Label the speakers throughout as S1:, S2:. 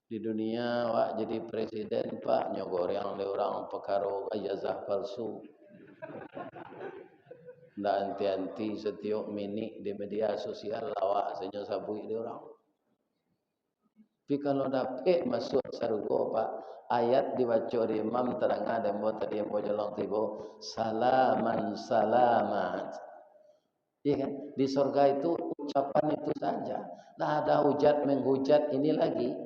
S1: Di dunia wak jadi presiden pak nyogor yang le orang perkara ijazah palsu. Ndak anti-anti setiap minit di media sosial lawak senyo sabui dia orang. Tapi kalau dapat masuk surga pak, ayat dibaca di imam terangah dan buat tadi yang jalan tiba salaman salamat. Iya kan? Di surga itu ucapan itu saja. Tidak ada hujat menghujat ini lagi.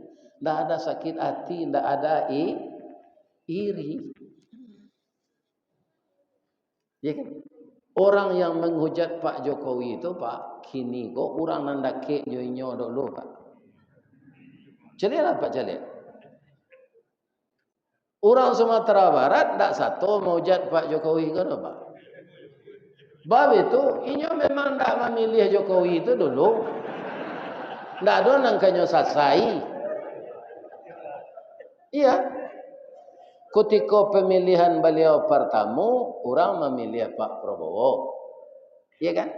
S1: Tidak ada sakit hati, tidak ada iri. Iya kan? Orang yang menghujat Pak Jokowi itu Pak, kini kok orang nandake nyoinyo dulu Pak. Celik lah Pak celik. Orang Sumatera Barat tidak satu menghujat Pak Jokowi kan Pak. Bab itu, inyo memang tidak memilih Jokowi itu dulu. Tidak ada nangkanyo sasai. Iya. Ketika pemilihan beliau pertama, orang memilih Pak Prabowo. Iya kan?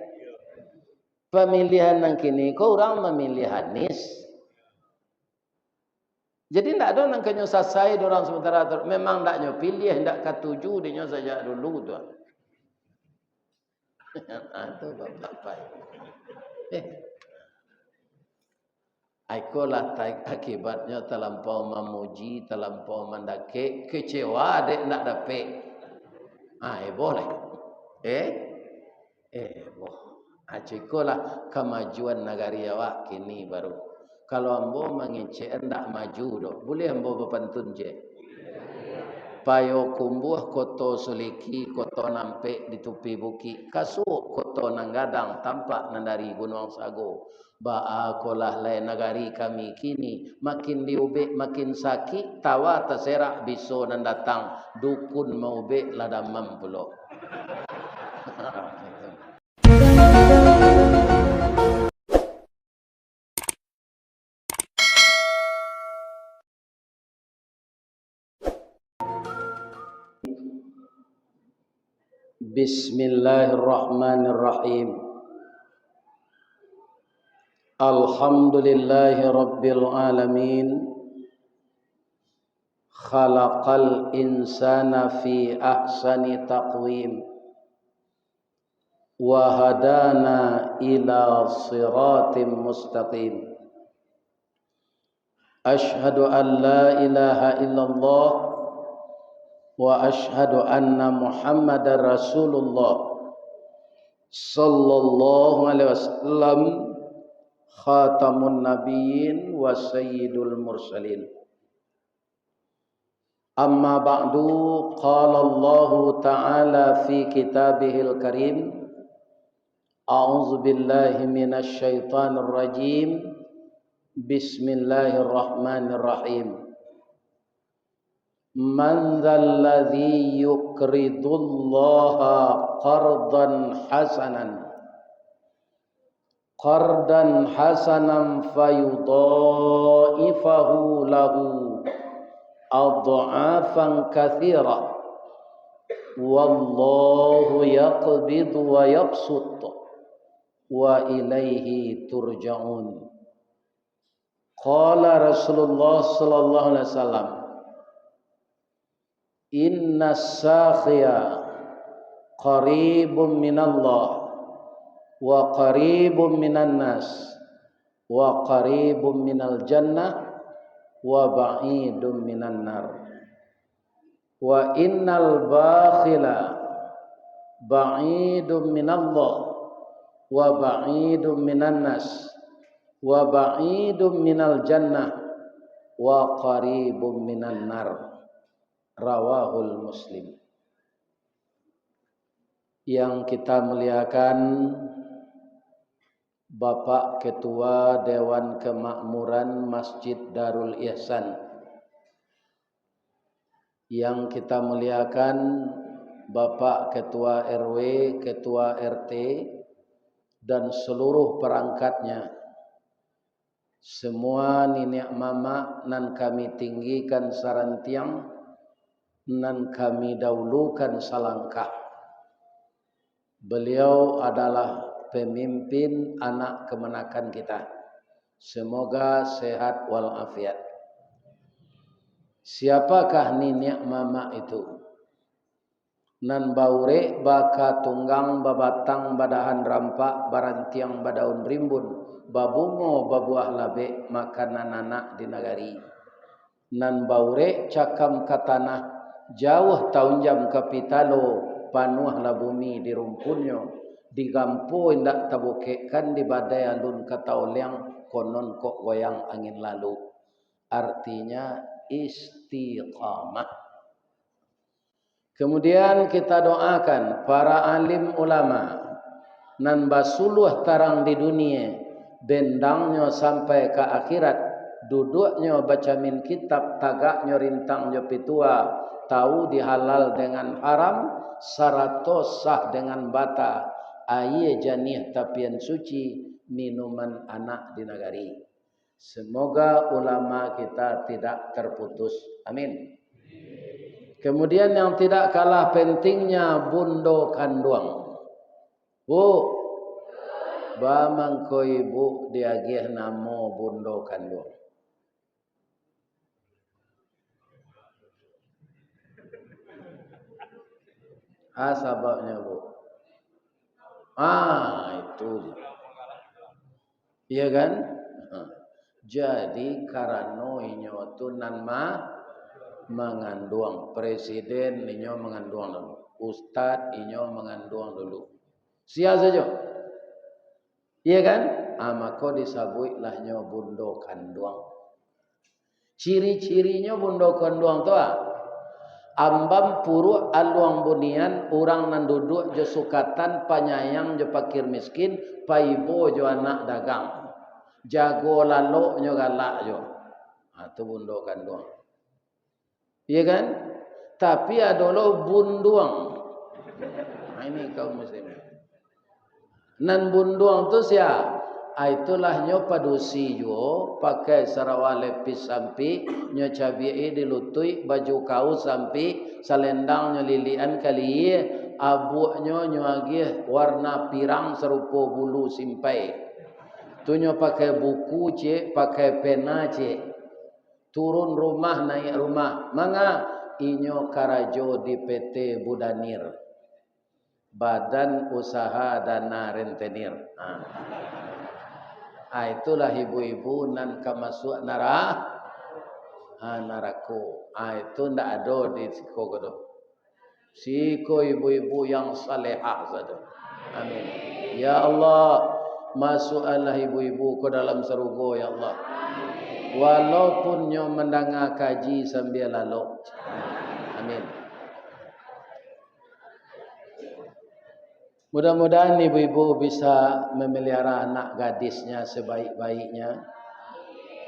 S1: Pemilihan yang kini, orang memilih Anies. Jadi tidak ada yang kenyo sasai orang sementara memang tidak nyo pilih, tidak katuju dia saja dulu tuan. Itu bapak. Aikolah akibatnya terlampau memuji, terlampau mendake, kecewa dek nak dapat. Boleh. Boh. Acikolah kemajuan negara awak kini baru. Kalau ambo mengecek ndak maju dok, boleh ambo berpantun je. Payo kumbuh koto seliki, koto nampe di tupi buki, kasuk koto nanggadang tampak nandari gunung sago. Ba'a kolah lain negari kami kini, makin diubek makin sakit, tawa terserak biso dan datang, dukun mau ubek ladamam pulok. Bismillahirrahmanirrahim. Alhamdulillahi rabbil alamin. Khalaqal insana fi ahsani taqwim. Wa hadana ila siratim mustaqim. Ashhadu an la ilaha illallah wa ashhadu anna Muhammadar Rasulullah sallallahu alaihi wasallam khatamun nabiyyin wa sayyidul mursalin. Amma ba'du, qala Allah ta'ala fi kitabihil karim, a'udzu billahi minasy syaithanir rajim, bismillahirrahmanirrahim. Man dzalladzi yuqridullaha qardan hasanan fayudha'ifahu lahu adha'afan katsira wallahu yaqbidu wa yabsut wa ilaihi turja'un. Qala Rasulullah sallallahu alaihi wasallam, inna sakhiya qaribun minallah wa qaribun minan nas wa qaribun minal jannah wa ba'idun minan nar. Wa innal bakhila ba'idun minallah wa ba'idun minan nas wa ba'idun minal jannah wa qaribun minan nar. Rawahul Muslim. Yang kita muliakan Bapak Ketua Dewan Kemakmuran Masjid Darul Ihsan. Yang kita muliakan Bapak Ketua RW, Ketua RT dan seluruh perangkatnya. Semua nenek mama nan kami tinggikan sarantiang, nan kami dahulukan salangkah. Beliau adalah pemimpin anak kemenakan kita. Semoga sehat walafiat. Siapakah niniak mama itu? Nan baure baka tunggang babatang badahan rampak barantiang badaun rimbun babungo babuah labe makanan anak di nagari. Nan baure cakam katanah jauh tahun jam kapitalo panuhlah bumi di rumpunyo digampo indak tabukekan di badai alun katauliang konon kok goyang angin lalu. Artinya istiqamah. Kemudian kita doakan para alim ulama nan basuluh tarang di dunia bendangnya sampai ke akhirat, duduknya baca min kitab, tagaknya rintangnya pitua, tahu dihalal dengan haram, saratos sah dengan bata, aye janih tapian suci, minuman anak di nagari. Semoga ulama kita tidak terputus. Amin. Kemudian yang tidak kalah pentingnya bundo kanduang. Bu, ba mangko ibu diagih namo bundo kanduang. Sebabnya bu. Itu. Iya kan? Jadi karena inyo tunan mengandung, presiden inyo mengandung dulu, ustad inyo mengandung dulu, sia saja, iya kan? Maka disabui lahnyo bundo kanduang. Ciri-cirinya bundo kanduang tu ambam puru aluang bunian orang nan duduk je sukatan panyayang je pakir miskin paibo jo anak dagang jago lalu nyo galak jo. Tu bundo kanduang. Iya kan? Tapi adalah bunduang. Ini kaum muslim. Nan bunduang tu sia. Itulah nyo padusi jo pakai sarawak lepis sampi nyo cabai dilutui baju kaus sampi selendang nyo lilian kali abu nyo agih warna pirang serupa bulu simpai. Tu nyo pakai buku cik, pakai pena cik. Turun rumah naik rumah. Manga inyo karajo di PT Budanir. Badan Usaha Dana Rentenir. Itulah ibu-ibu nan kamasuk narako. Itu ndak ada di siko godo. Siko ibu-ibu yang salehah saja. Amin. Ya Allah, masuklah ibu-ibu ke dalam surga ya Allah. Walaupun nyo mendengar kaji sambil lalu. Amin. Mudah-mudahan ibu-ibu bisa memelihara anak gadisnya sebaik-baiknya.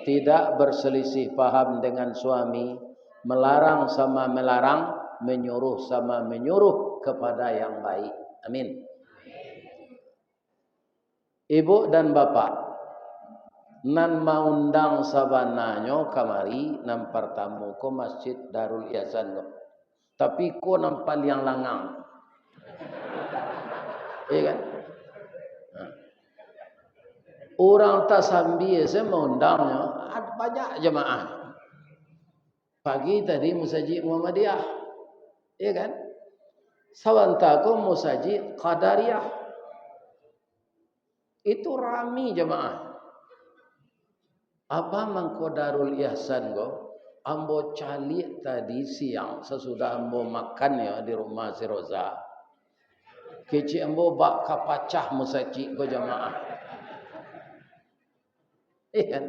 S1: Tidak berselisih paham dengan suami. Melarang sama melarang. Menyuruh sama menyuruh kepada yang baik. Amin. Ibu dan bapa. Nan maundang sabananyo kamari nan pertamu ko masjid Darul Ihsan lo. Tapi ko nampal yang langang. Iya kan? Orang tasambi saya mengundangnya ada banyak jemaah. Pagi tadi musajid Muhammadiyah. Iya kan? Sawanta ko musajid Qadariyah. Itu rami jemaah. Apa mangko Darul Ihsan go? Ambo calik tadi siang sesudah ambo makan ya di rumah si Roza. Kecik ambo bak kapacah musajid go jamaah. Kan?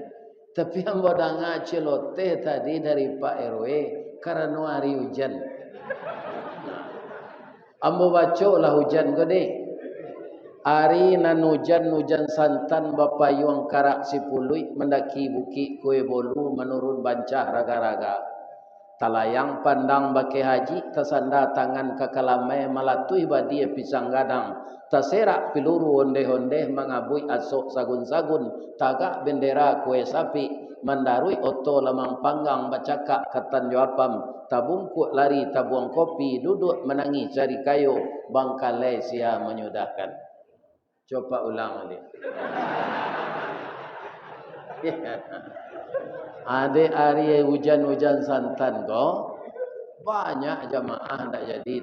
S1: Tapi ambo dengar celoteh tadi dari Pak RW karena hari hujan. Ambo baca lah hujan go deh. Ari nan hujan santan bapa yuang karak sipului mendaki bukit kue bolu menurun bancah raga-raga. Talayang pandang bake haji tasanda tangan kakalamai malatui badia pisang gadang. Taserak piluru onde-onde mangabui asok sagun-sagun tagak bendera kue sapi mandarui oto lamang panggang bacakak katan joapam tabungkuk lari tabuang kopi duduk menangis cari kayu bangkalai sia menyudahkan. Coba ulang lagi. Adik hari hujan-hujan santan kok banyak jamaah tak jadi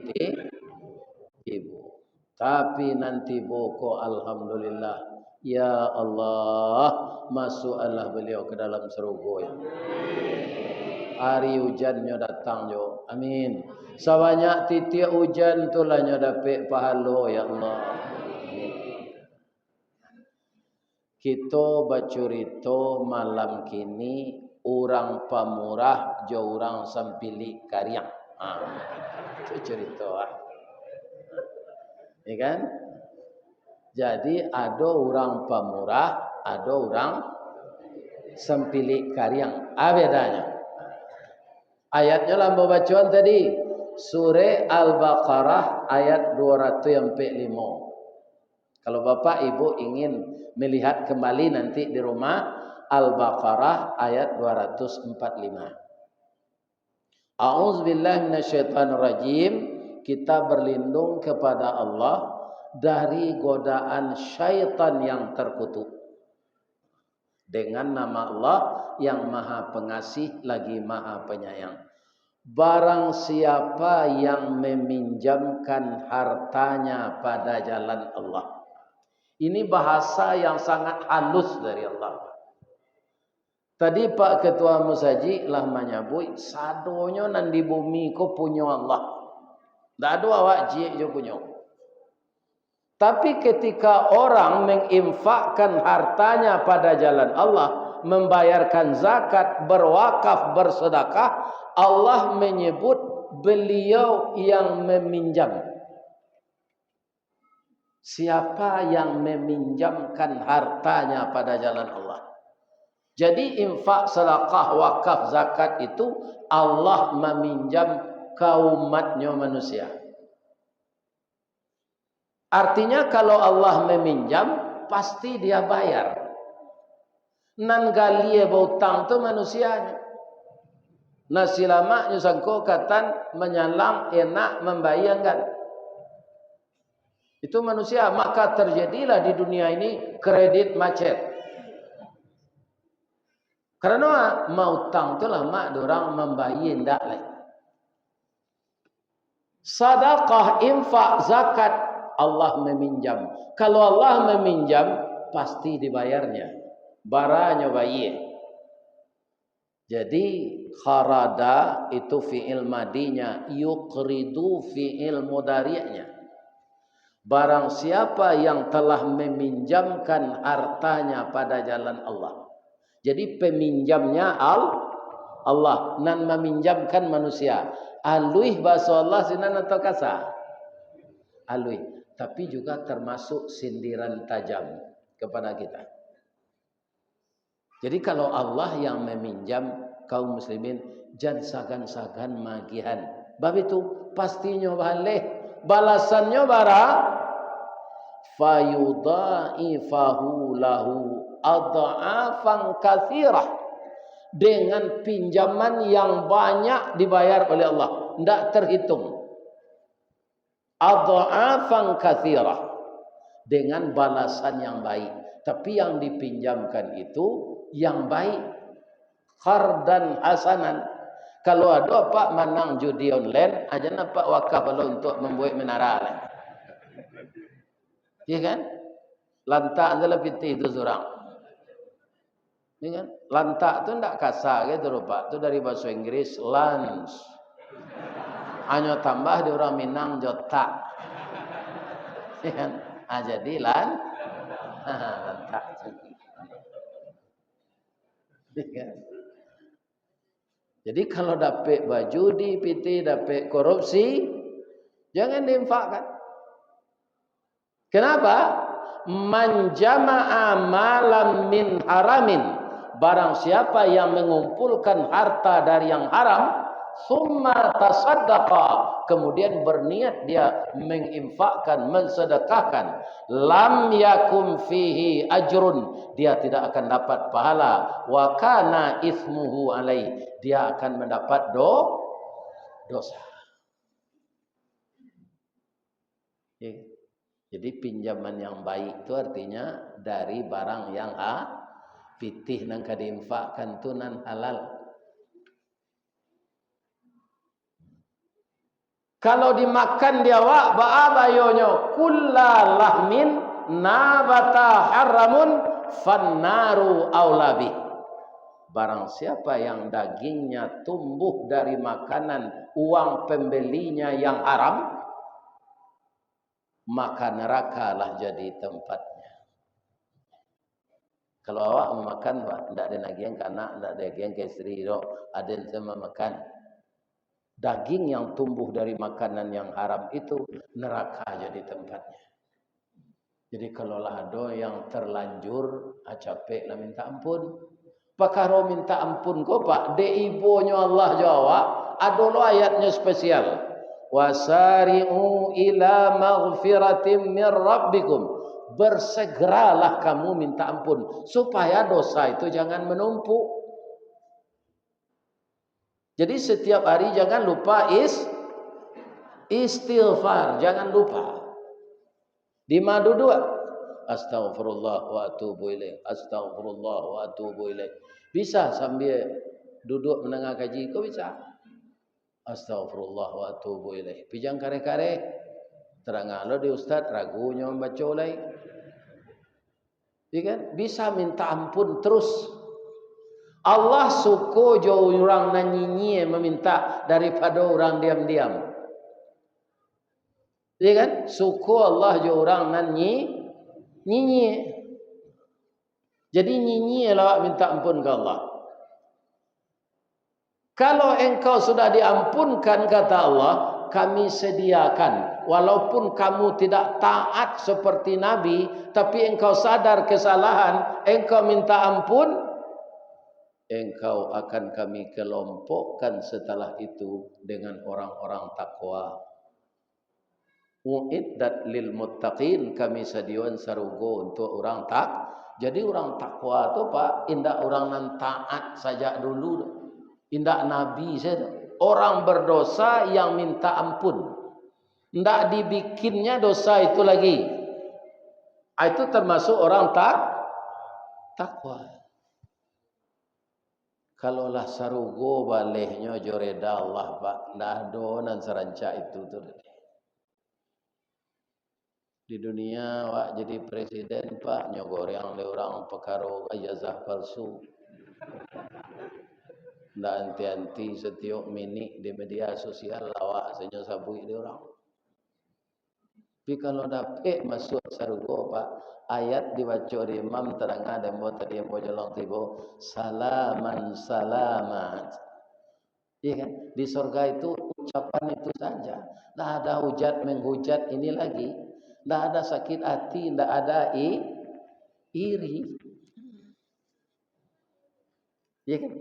S1: ibu. Tapi nanti boko alhamdulillah. Ya Allah, masuklah beliau ke dalam surga ya. Hari hujannya datang jo. Amin. Sebanyak titik hujan itulah nya dapat pahala ya Allah. Kita bacurito malam kini orang pamurah jo orang sampili karyang. Itu cerita. Ya kan? Jadi ada orang pamurah, ada orang sampili karyang. Bedanya. Ayatnya lambau bacaan tadi. Surah Al-Baqarah ayat 205. Kalau Bapak Ibu ingin melihat kembali nanti di rumah, Al-Baqarah ayat 245. A'udzubillahi minasyaitonirrajim. Kita berlindung kepada Allah dari godaan syaitan yang terkutuk. Dengan nama Allah yang Maha Pengasih lagi Maha Penyayang. Barang siapa yang meminjamkan hartanya pada jalan Allah. Ini bahasa yang sangat halus dari Allah. Tadi Pak Ketua Musaji lah menyebut sadonya nan di bumi ko punya Allah. Tak ada awak jik je punya. Tapi ketika orang menginfakkan hartanya pada jalan Allah, membayarkan zakat, berwakaf, bersedekah, Allah menyebut beliau yang meminjam. Siapa yang meminjamkan hartanya pada jalan Allah. Jadi infak, sedekah, wakaf, zakat itu Allah meminjam kaumatnya manusia. Artinya kalau Allah meminjam, pasti dia bayar. Nan galie bautang tu manusianya. Nasi lama nyusangko katan menyalang enak membayangkan. Itu manusia. Maka terjadilah di dunia ini kredit macet. Karena mau utang tu lah mak dorang membayar ndak lagi. Sedekah, infak, zakat Allah meminjam. Kalau Allah meminjam pasti dibayarnya. Baranya bayar. Jadi kharada itu fi'il madinya, yuqridu fi'il mudari'nya. Barang siapa yang telah meminjamkan hartanya pada jalan Allah. Jadi peminjamnya Allah, nan meminjamkan manusia. Alui bahasa Allah sinan atau kasar? Alui, tapi juga termasuk sindiran tajam kepada kita. Jadi kalau Allah yang meminjam kaum muslimin, jangan sagan-sagan magihan. Bab itu pastinya balik. Balasannya bara fayudha'ifahu lahu adha'afan katsirah. Dengan pinjaman yang banyak dibayar oleh Allah, tidak terhitung. Adha'afan katsirah, dengan balasan yang baik. Tapi yang dipinjamkan itu yang baik, khardan hasanan. Kalau ada Pak menang judi online, aja nampak wakaf kalau untuk membuat menara. Ya kan? Lantak adalah piti itu surang. Ya kan? Lantak tu ndak kasar gitu Pak. Itu dari bahasa Inggris lunch. Hanya tambah di orang Minang jotak. Ya kan? Jadi lantak. Jadi kalau dapat baju di PT, dapat korupsi, jangan diinfakkan. Kenapa? Man jama'a malam min haramin. Barang siapa yang mengumpulkan harta dari yang haram, summa tasaddaqa, kemudian berniat dia menginfakkan, mensedekahkan, lam yakum fihi ajrun, dia tidak akan dapat pahala, wa kana ismuhu alai, dia akan mendapat dosa. Jadi pinjaman yang baik itu artinya dari barang yang pitih nang kadinfakkan tunan halal. Kalau dimakan dia wak ba'abayonyo kullalahmin nabata haramun fannaru aulabi. Barang siapa yang dagingnya tumbuh dari makanan uang pembelinya yang haram, maka neraka lah jadi tempatnya. Kalau awak memakan, tidak ada nagian kanak, tidak ada nagian ke istri, ada yang sama makan. Daging yang tumbuh dari makanan yang haram itu neraka jadi tempatnya. Jadi kalau lah ada yang terlanjur, capek lah minta ampun. Pakaro minta ampun kau pak, de ibunya Allah jawab, ada lo ayatnya spesial. Wasari'u ila maghfiratim min rabbikum. Bersegeralah kamu minta ampun supaya dosa itu jangan menumpuk. Jadi setiap hari jangan lupa istighfar, jangan lupa. Di madu dua, astaghfirullah wa atubu ilaih, astaghfirullah wa atubu ilaih. Bisa sambil duduk menengah kaji, kau bisa. Astaghfirullah wa atubu ilaih. Pijang kare-kare, terang lo di ustaz ragunya membaca ulai. Kan? Bisa minta ampun terus. Allah suka jauh orang nanyinyi meminta daripada orang diam-diam. Ya kan? Suka Allah jauh orang nanyinyi. Jadi nyinyi lah minta ampun ke Allah. Kalau engkau sudah diampunkan kata Allah, kami sediakan. Walaupun kamu tidak taat seperti Nabi, tapi engkau sadar kesalahan, engkau minta ampun, engkau akan kami kelompokkan setelah itu dengan orang-orang takwa. Uiddat lil muttaqin, kami sediakan sarugo untuk orang tak. Jadi orang takwa tu pak, indak orang nan taat saja dulu, indak nabi saja. Orang berdosa yang minta ampun, indak dibikinnya dosa itu lagi. Itu termasuk orang takwa. Kalaulah sarugo balehnya joreda Allah pak, ndak ada nan seranca itu tuh. Di dunia wak jadi presiden pak nyogorang le orang pekaro ijazah palsu. Ndak anti-anti setiap minik di media sosial lawak senyo sabui dia orang. Tapi kalau dapat masuk sarugo pak, ayat dibaca di imam terangah dan buat tadi yang bojolong tibo salaman salamat. Iya kan? Di surga itu ucapan itu saja. Tidak ada hujat menghujat ini lagi. Tidak ada sakit hati, tidak ada iri. Iya kan?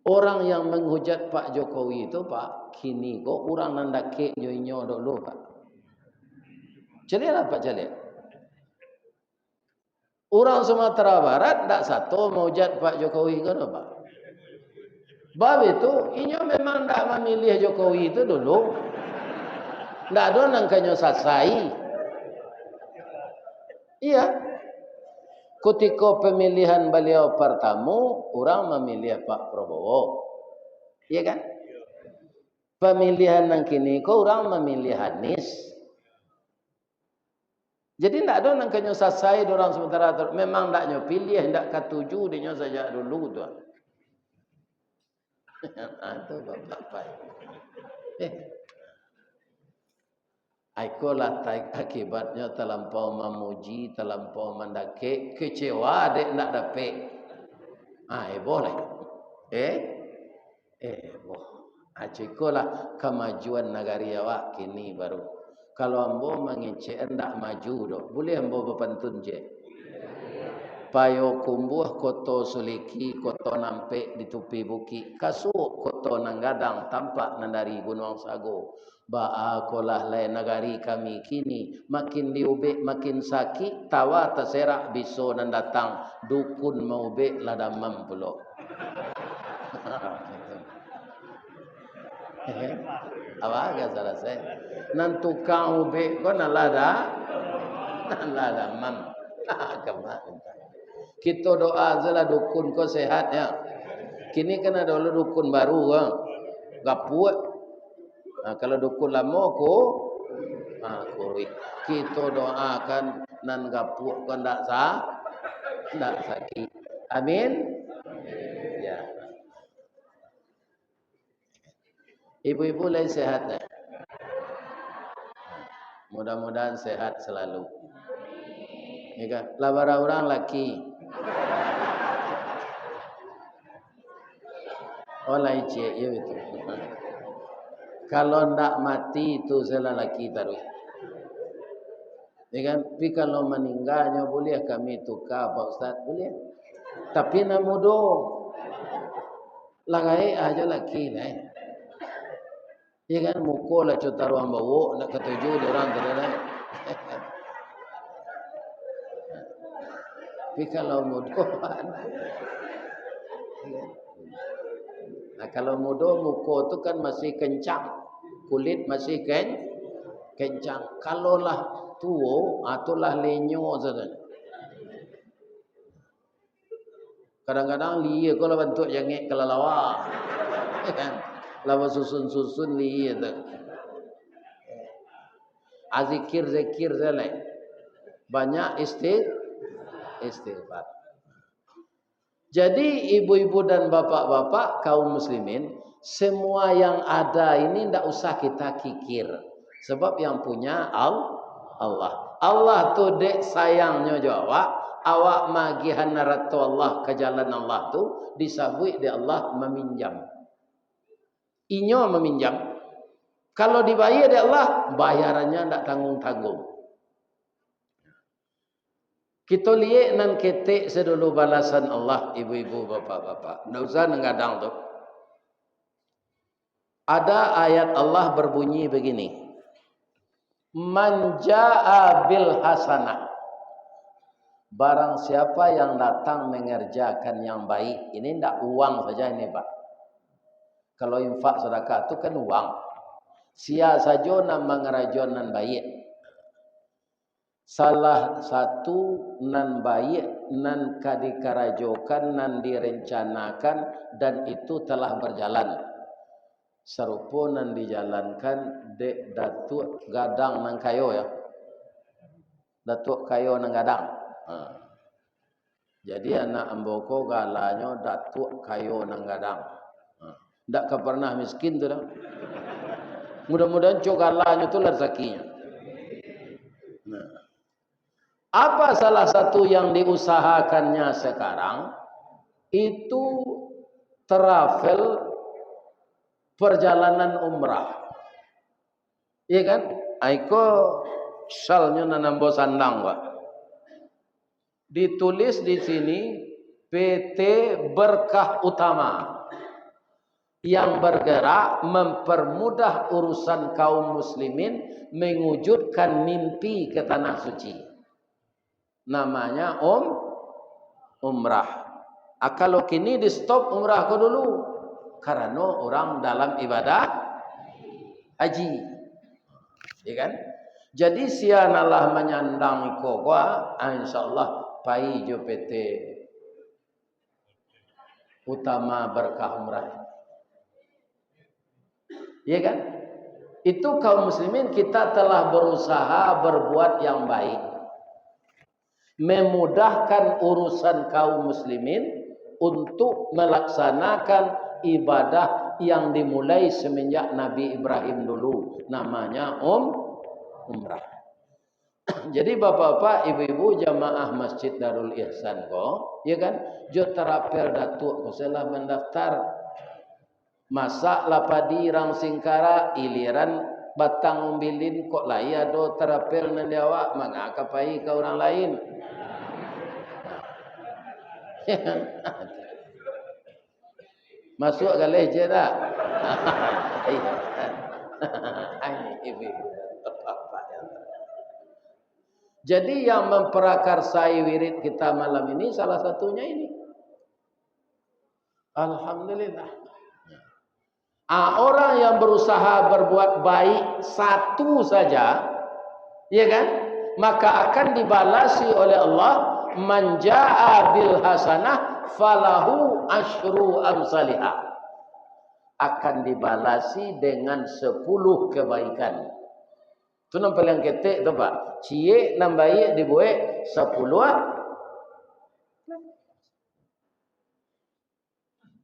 S1: Orang yang menghujat Pak Jokowi itu pak, kini kok orang nandake nyoinyo dulu pak. Jadi apa Pak Jalil? Orang Sumatera Barat tidak satu menghujat Pak Jokowi kan pak. Bab itu, inyo memang tidak memilih Jokowi itu dulu. Tidak ada nangkanya sasai. Iya. Ketika pemilihan beliau pertama, orang memilih Pak Prabowo. Iya kan? Pemilihan nang kini ko orang memilih Anies. Jadi tidak ada nangkanya sasai orang sementara memang tidak nyo pilih, tidak katuju dia saja dulu tu. Itu bapak. Aikolah akibatnya terlampau memuji, terlampau mendake, kecewa dek nak dapat. Boleh. Boh. Aikolah kemajuan negara awak kini baru. Kalau ambo mengecek ndak maju dok, boleh ambo berpantun je. Payo kumbuh koto suliki, koto nampe di tupi buki, kasuk koto nanggadang tampak nandari gunung sago. Ba'a kolah lain negari kami kini, makin diubek makin sakit, tawa terserak biso dan datang, dukun mau ubek lada mampulo. Apa agak salah saya? Nan tukang ubek ko nalada mam. Kemana? Kita doa salah dukun kau sehat ya. Kini kan ada dukun baru kan. Gapuat. Nah, kalau dukun lama ko kurik. Kita doakan nan gapuat kan ndak sakit. Amin. Ya. Ibu-ibu lain sehat tak? Mudah-mudahan sehat selalu. Ya kan? Labara orang laki. Oh lain cik ya betul. Kalau ndak mati itu salah laki taruh. Ya kan? Tapi kalau meninggalnya boleh kami tukar Pak Ustaz boleh. Tapi namudo lagai aja laki nih. Ya kan mukul lah cuta ruang bawa nak ketujuh orang terus. Tapi kalau mudo nah kalau mudo muko tu kan masih kencang, kulit masih kencang. Kalau lah tuo atulah lenyo saja. Kadang-kadang liya kalau bentuk jengek kelalawa, kan? Lawa susun liya tu. Azikir zelai. Banyak istighfar. Jadi ibu-ibu dan bapak-bapak kaum muslimin, semua yang ada ini tidak usah kita kikir. Sebab yang punya Allah. Allah tu dek sayangnya jawab, awak magihan naratu Allah ke jalan Allah tu disabui di Allah meminjam. Inyo meminjam. Kalau dibayar di Allah, bayarannya tidak tanggung-tanggung. Kita lihat nan ketek sedulu balasan Allah, ibu-ibu, bapak-bapak. Tidak usah nengadang tu. Ada ayat Allah berbunyi begini. Man ja'a bil hasanah. Barang siapa yang datang mengerjakan yang baik. Ini tidak uang saja ini Pak. Kalau infak sedekah itu kan uang. Sia saja nama ngerajon nan baik. Salah satu nan baik, nan kadikarajokan, nan direncanakan dan itu telah berjalan. Serupa nan dijalankan dek datuk gadang nang kayo ya. Datuk kayo nang gadang. Jadi anak amboko galanya datuk kayo nang gadang. Ndak pernah miskin tu dah. Mudah-mudahan cok galanya tu rezekinya. Apa salah satu yang diusahakannya sekarang? Itu travel perjalanan umrah. Iya kan? Aiko salnya nanambo sandang, Pak. Ditulis di sini PT Berkah Utama yang bergerak mempermudah urusan kaum muslimin mewujudkan mimpi ke tanah suci. Namanya umrah. Kalau kini di stop umrah ko dulu karena orang dalam ibadah haji, ya kan? Jadi sianalah menyandang iko gua, insyaallah pai jo PT Utama Berkah Umrah, ya kan? Itu kaum muslimin kita telah berusaha berbuat yang baik. Memudahkan urusan kaum muslimin untuk melaksanakan ibadah yang dimulai semenjak Nabi Ibrahim dulu, namanya umrah. Jadi bapak-bapak, ibu-ibu jamaah Masjid Darul Ihsan ko, ya kan? Jo terapel datuk ko selah mendaftar masak lapadi rang singkara iliran batang umbilin kok lai ado terapel nan awak mangakapai ke orang lain. Masuk kali je tak? Jadi yang memperakarsai wirid kita malam ini salah satunya ini. Alhamdulillah. Orang yang berusaha berbuat baik satu saja, ya kan? Maka akan dibalasi oleh Allah man jaa bil hasanah falahu asyru amsalihah. Akan dibalasi dengan 10 kebaikan. Itu nampak yang ketik tu Pak. Cie nambai dibuat 10.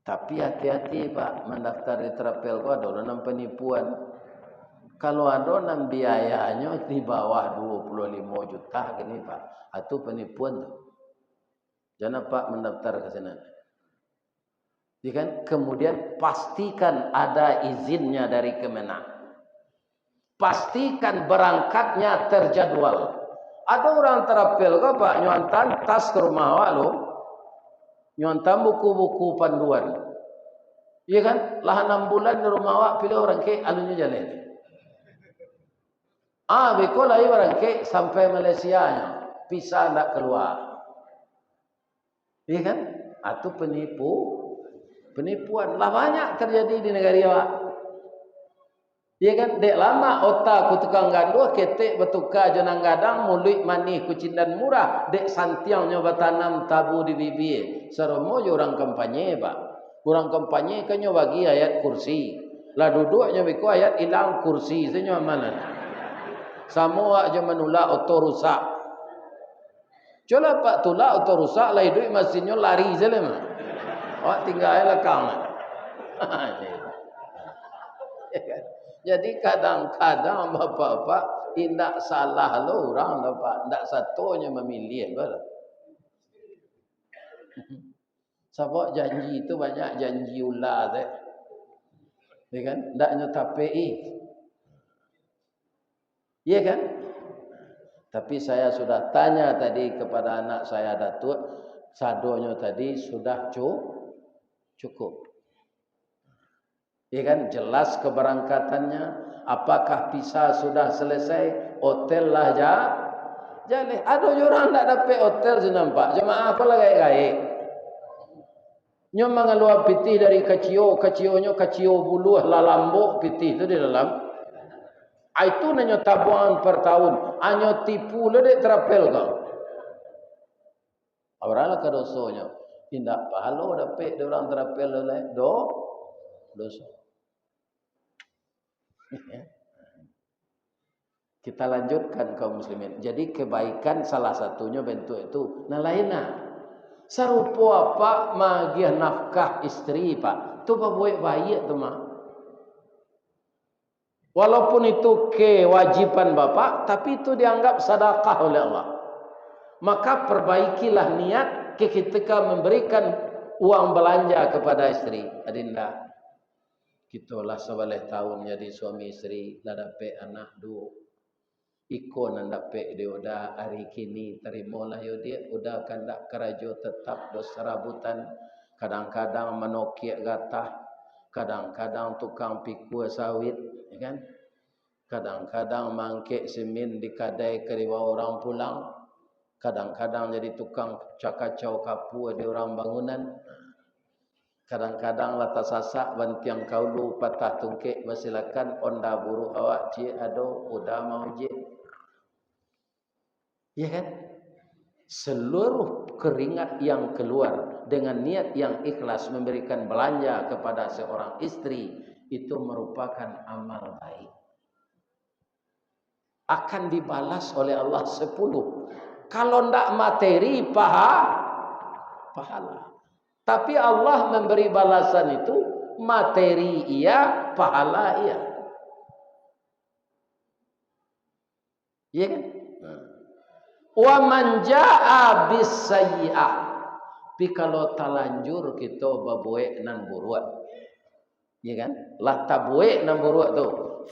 S1: Tapi hati-hati Pak, mendaftar di Terapel ko ada orang penipuan. Kalau ada orang biayanya di bawah 25 juta gini Pak, itu penipuan tu. Jangan Pak mendaftar ke sana. Ya kan? Kemudian pastikan ada izinnya dari Kemenak. Pastikan berangkatnya terjadwal. Ada orang Terapel ko Pak nyontan tas ke rumah awak lo. Nyontam buku-buku panduan. Iya kan? Lah 6 bulan di rumah awak pilih orang ke alunya jalan. Beko lah orang ke sampai Malaysia nya. Pisah ndak keluar. Iya kan? Atau penipuan. Lah banyak terjadi di negara awak. Iya kan? Dek lama otak ku tukang gandu ketek betuka jenang gadang mulut manih kucindan murah dek santiang nyoba tanam tabu di bibir. Seromo orang kampanye Pak. Orang kampanye kan nyoba bagi ayat kursi. Lah duduknya biku ayat hilang kursi senyo mana. Semua aja menolak auto rusak. Coba Pak tolak auto rusak lah hidup mesinnya lari saja mah. Awak tinggal lekang. Jadi kadang-kadang bapak-bapak tidak salah lo orang Pak, tidak satunya memilih ber. Sebab janji itu banyak janji ular deh. Ya kan? Tidak nyetapi. Iya kan? Tapi saya sudah tanya tadi kepada anak saya Datuk, sadonya tadi sudah cukup. Ya kan, jelas keberangkatannya. Apakah visa sudah selesai? Hotel lah jadi ada orang tak dapat hotel sih nampak. Jemaah apa lah gaya-gaya. Nyo mengeluar pitih dari kacio-nya buluh lalambok pitih itu di dalam. Itu nanya tabungan per tahun. Hanya tipu le dek Terapel kau. Abralah kedosonya. Tindak pahalo dapat orang Terapel le dosa. Kita lanjutkan kaum muslimin. Jadi kebaikan salah satunya bentuk itu. Nah lainnya. Serupa apa magiah nafkah istri Pak. Itu buat baik tu mah. Walaupun itu kewajiban Bapak, tapi itu dianggap sedekah oleh Allah. Maka perbaikilah niat ketika memberikan uang belanja kepada istri. Adinda. Kitalah sebelah tahun jadi suami istri, dah dapat anak 2. Iko nan dapat dia udah hari kini terimalah yo dia udah kandak kerajo tetap dos serabutan. Kadang-kadang menokiak gatah, kadang-kadang tukang pikul sawit, ya kan? Kadang-kadang mangkek semen di kadai keriba orang pulang. Kadang-kadang jadi tukang cakacau kapu di orang bangunan. Kadang-kadang lata sasak bantiang kaulu patah tungkek bersilakan onda buru awak cik ado udah mau je. Ya kan? Seluruh keringat yang keluar dengan niat yang ikhlas memberikan belanja kepada seorang istri itu merupakan amal baik. Akan dibalas oleh Allah 10. Kalau ndak materi pahala. Tapi Allah memberi balasan itu materi iya, pahala iya. Iya kan? Wa man jaa bis sayyi'ah. Tapi kalau talanjur kita babuek nan buruat. Iya kan? Lah tabuek nan buruat tu.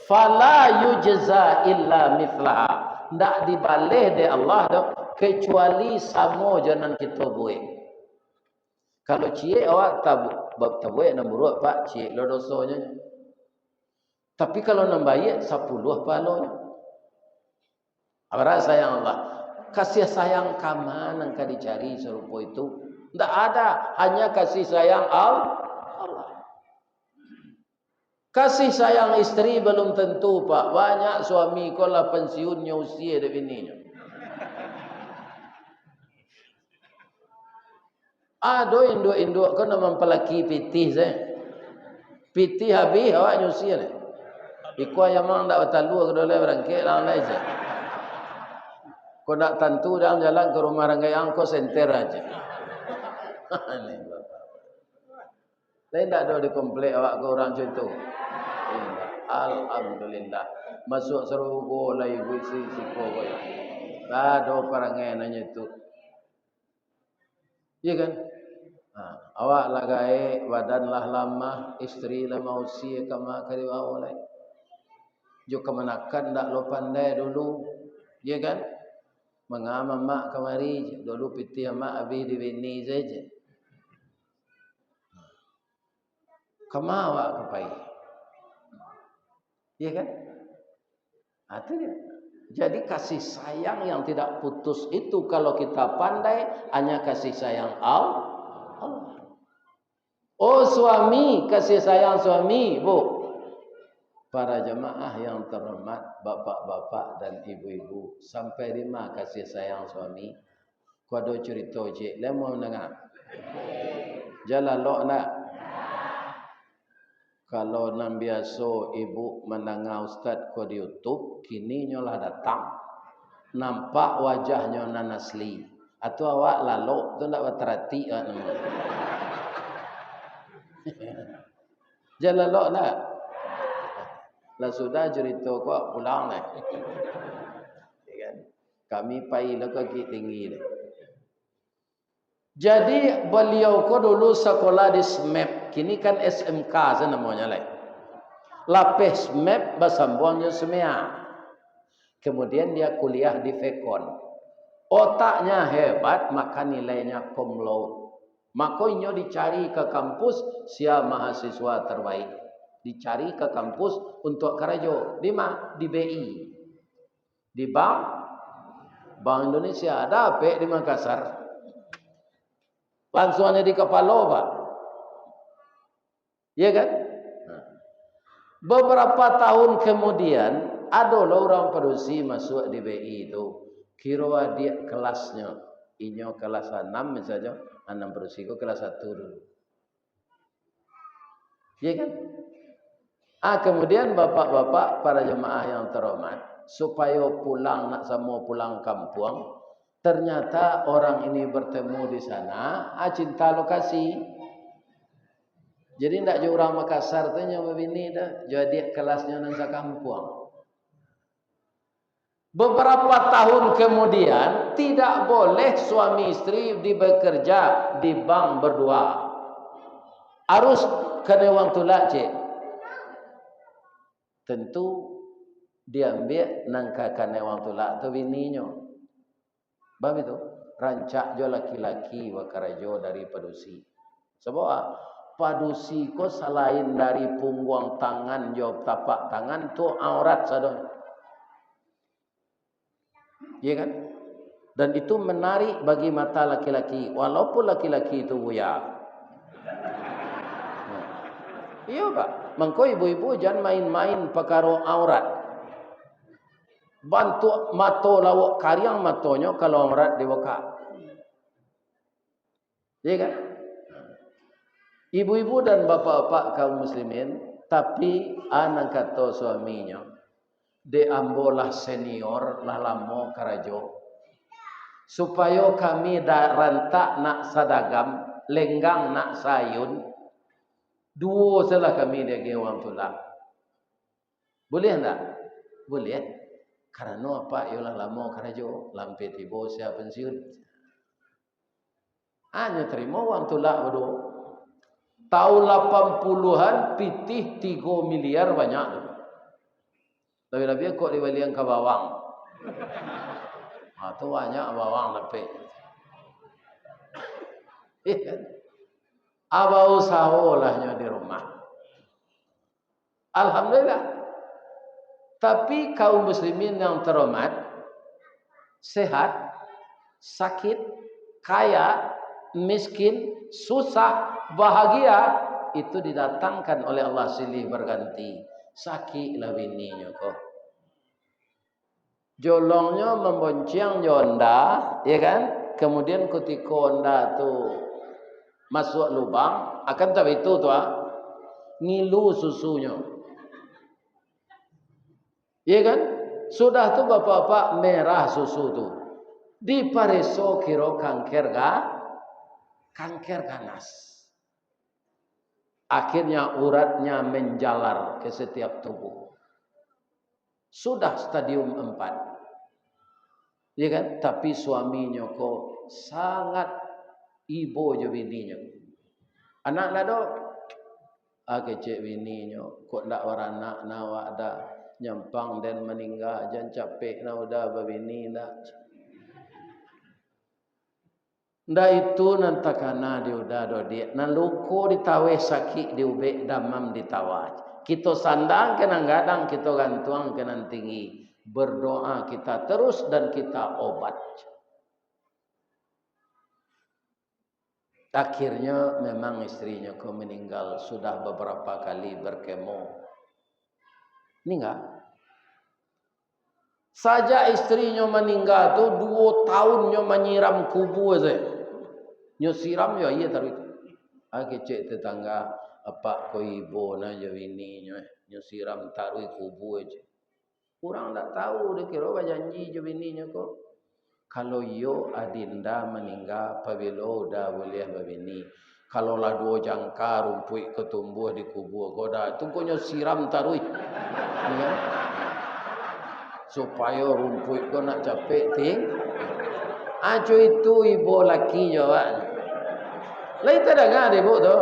S1: Fala yujza illa mithlaha. Ndak dibalih de Allah tu kecuali sama janan kita buek. Kalau cie awak tabuek nan buruat Pak, cie lo dosanya. Tapi kalau nambayek 10 pahalanya. Apa sayang Allah? Kasih sayang kaman yang kau dicari serupa itu? Tidak ada, hanya kasih sayang Allah. Kasih sayang istri belum tentu Pak. Banyak suami kau lah pensiunnya usia dari bininya. Ado induk-induk kau nak mempelaki pitih saya. Pitih habis awak nyusi ni. Iku ayam mang dak betalu ke dole berangkek lang lai je. Kau nak tentu dalam jalan ke rumah ranggayang kau senter aja. Ni bapak. Lain tak ada di komplek awak ke orang macam tu. Alhamdulillah. Masuk serugo lah ibu si kau ya. Tak ada perangai nanya tu. Iya kan? Awak lagai badan lah lama, isteri lah mau usia kama kali awalai. Jo kemanakan dak lo pandai dulu, iya kan? Mengama mak kemari dulu piti mak abi di bini saja. Kama awak kepai, iya kan? Itu dia. Jadi kasih sayang yang tidak putus itu kalau kita pandai hanya kasih sayang Allah. Oh suami, kasih sayang suami, Bu. Para jemaah yang terhormat, bapak-bapak dan ibu-ibu, sampai di mana kasih sayang suami? Kau ada cerita je, lemah mendengar. Jalan lok nak. Kalau nam biasa ibu mendengar ustaz kau di YouTube, kini nyolah datang. Nampak wajahnya nan asli. Atau awak lalu tu nak berterati nama. Jalan lok nak. Lah sudah cerita kau pulang nak. Kami pai lah kaki tinggi dah. Jadi beliau ko dulu sekolah di SMEP, kini kan SMK sana namanya lah. Lapis SMEP basambungnya semia. Kemudian dia kuliah di Fekon. Otaknya hebat, maka nilainya cum laude. Makanya dicari ke kampus siapa mahasiswa terbaik. Dicari ke kampus untuk kerja. Di mana? Di BI. Di Bank Indonesia. Ada apa di Makassar? Langsungnya di kepala Pak. Ya kan? Beberapa tahun kemudian ada orang produksi masuk di BI itu. Kira dia kelasnya. Inyo kelas 6 misalnya. 6 produksi itu kelas 1 dulu. Ya kan? Kemudian bapak-bapak para jemaah yang terhormat. Supaya pulang nak sama pulang kampung. Ternyata orang ini bertemu di sana, cinta lokasi. Jadi tidak jauh orang Makassar tu yang begini dah. Jadi kelasnya nang kampung. Beberapa tahun kemudian tidak boleh suami istri bekerja di bank berdua. Harus kena wang tulak cik. Tentu diambil nangka kena wang tulak tu bininya. Bapak itu rancak jo laki-laki wakarajo dari padusi. Sebab padusi ko selain dari punggung tangan jo tapak tangan tu aurat sadon. Iya kan? Dan itu menarik bagi mata laki-laki walaupun laki-laki itu buya. Iya Pak. Mengko ibu-ibu jangan main-main perkara aurat. Bantu mato lawak karyang matonya kalau aurat dibuka. Iya kan? Ibu-ibu dan bapak-bapak kaum muslimin, tapi anak kata suaminya, diambolah senior lah lamo karajo. Supaya kami rantak nak sadagam, lenggang nak sayun, dua salah kami dia gewang tulang. Boleh tak? Boleh. Karena apa? Yolah lama karajo, lampe tiba siap pensiun. Hanya terima wang tulak bodoh. Tahun 80-an pitih 3 miliar banyak tu. Lebih-lebih kok dibalian ke bawang. Tu banyak bawang lepek. Abah usaha olahnya di rumah. Alhamdulillah. Tapi kaum muslimin yang terhormat, sehat, sakit, kaya, miskin, susah, bahagia, itu didatangkan oleh Allah silih berganti. Sakit lah bininya kok. Jolongnya membonceng jonda, ya kan? Kemudian ketika onda tu masuk lubang, akan tapi itu tuh ngilu susunya. Iya kan? Sudah tuh bapak-bapak merah susu tuh. Di pareso kiro kanker ganas. Akhirnya uratnya menjalar ke setiap tubuh. Sudah stadium 4. Ya kan? Tapi suaminya kok sangat ibo je bininya. Anak lado kecek bininya kok ndak waranak nawak dah nyampang dan meninggal jangan capek na udah babini ndak. Ndak itu nantakana dia udah do dia nan luko ditawe sakit diube damam ditawa. Kita sandang kena gadang kita gantuang kena tinggi. Berdoa kita terus dan kita obat. Akhirnya memang istrinya kau meninggal sudah beberapa kali berkemo. Ini enggak? Saja istrinya meninggal tu 2 tahunnya menyiram kubu aja. Nyo siram ya iya taruh. Kecek tetangga apa ko ibu na je bini nyo siram taruh kubu aja. Kurang tak tahu dia kira janji je bininya kok. Kalau yo adinda meninggal pabilo dah boleh babini. Kalau lah 2 jangka rumput ketumbuh di kubu goda tunggunya siram taruh. Ya. Supaya rumput kau nak capek ting. Ajo itu ibu laki jawab. Lai tak dengar ibu tu.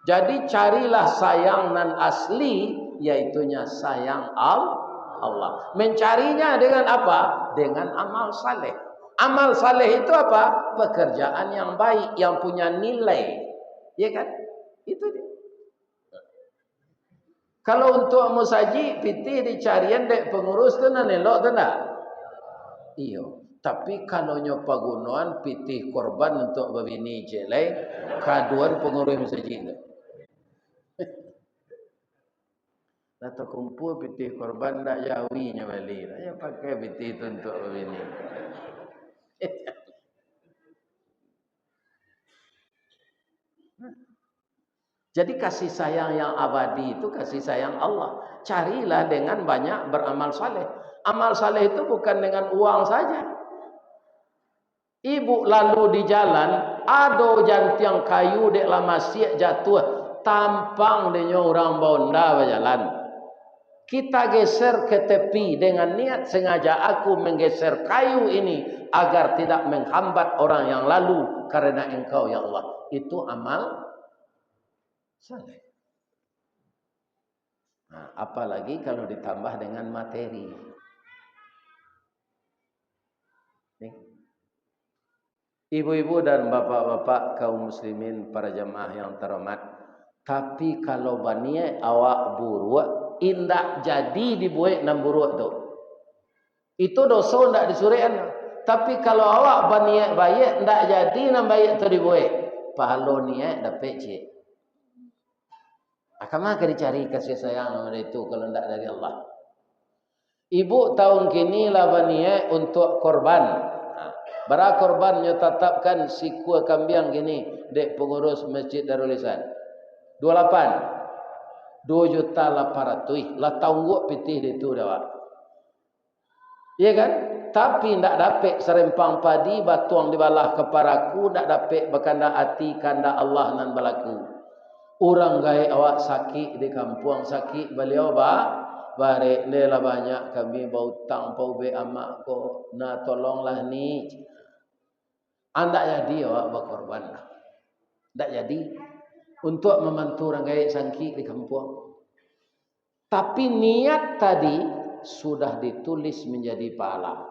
S1: Jadi carilah sayang nan asli, yaitunya sayang Allah. Mencarinya dengan apa? Dengan amal saleh. Amal saleh itu apa? Pekerjaan yang baik, yang punya nilai. Ya kan? Itu dia. Kalau untuk musaji, pitih dicarian dek pengurus tu nan elok tu nak? Iyo. Tapi kalau nyopa gunuan pitih korban untuk babini jelek, kaduan pengurus musaji tu. Atau kumpul pitih korban tak jawinya balik. Ya pakai pitih itu untuk babini. Jadi kasih sayang yang abadi itu kasih sayang Allah. Carilah dengan banyak beramal saleh. Amal saleh itu bukan dengan uang saja. Ibu lalu di jalan, ada jantiang kayu dek lama siap jatuh, tampang denyo orang bonda berjalan. Kita geser ke tepi dengan niat sengaja aku menggeser kayu ini agar tidak menghambat orang yang lalu karena engkau ya Allah. Itu amal saleh. Nah, apalagi kalau ditambah dengan materi. Ibu-ibu dan bapak-bapak kaum muslimin para jemaah yang terhormat. Tapi kalau baniat awak buruk, indak jadi dibuat nan buruk tu. Itu dosa ndak disurian. Tapi kalau awak baniat baik, ndak jadi nan baik tu dibuat. Pahala niat dapat cik. Akan maka dicari kasih sayang kepada itu kalau tidak dari Allah. Ibu tahun kini lah baniat untuk korban. Bara korbannya tetapkan si kuah kambing gini dek pengurus Masjid Darul Ihsan. 28. 2.800.000 lah taungguk pitih itu dah. Iya kan? Tapi ndak dapat serempang padi batuang dibalah keparaku, ndak dapat berkanda hati kanda Allah nan berlaku. Orang gaya awak sakit di kampung sakit beliau barek lela banyak kami bau tang bau be amak ko na tolonglah ni. Anda jadi awak berkorban. Tak jadi untuk membantu orang gaya sakit di kampung. Tapi niat tadi sudah ditulis menjadi pahala.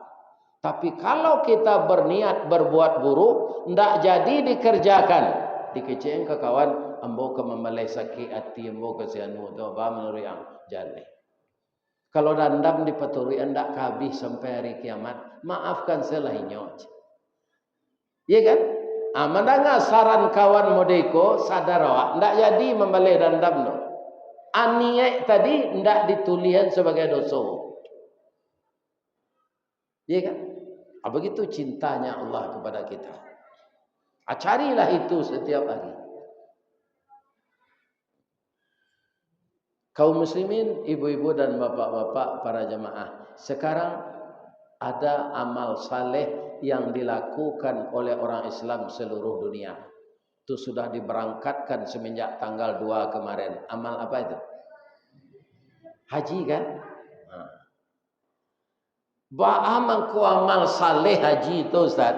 S1: Tapi kalau kita berniat berbuat buruk, ndak jadi dikerjakan. Dikecewakan ke kawan, ambo ke memelai sakit hati, ambo ke sianu tu apa menurut yang jale. Kalau dandam dipaturi ndak habis sampai hari kiamat, maafkan selainnya. Ya kan? Mendengar saran kawan modeko sadar awak, ndak jadi memelai dandam no. Aniat tadi ndak ditulian sebagai dosa. Ya kan? Begitu cintanya Allah kepada kita. Carilah itu setiap hari. Kaum muslimin, ibu-ibu dan bapak-bapak para jemaah, sekarang ada amal saleh yang dilakukan oleh orang Islam seluruh dunia. Itu sudah diberangkatkan semenjak tanggal 2 kemarin. Amal apa itu? Haji kan? Amal saleh haji itu Ustaz.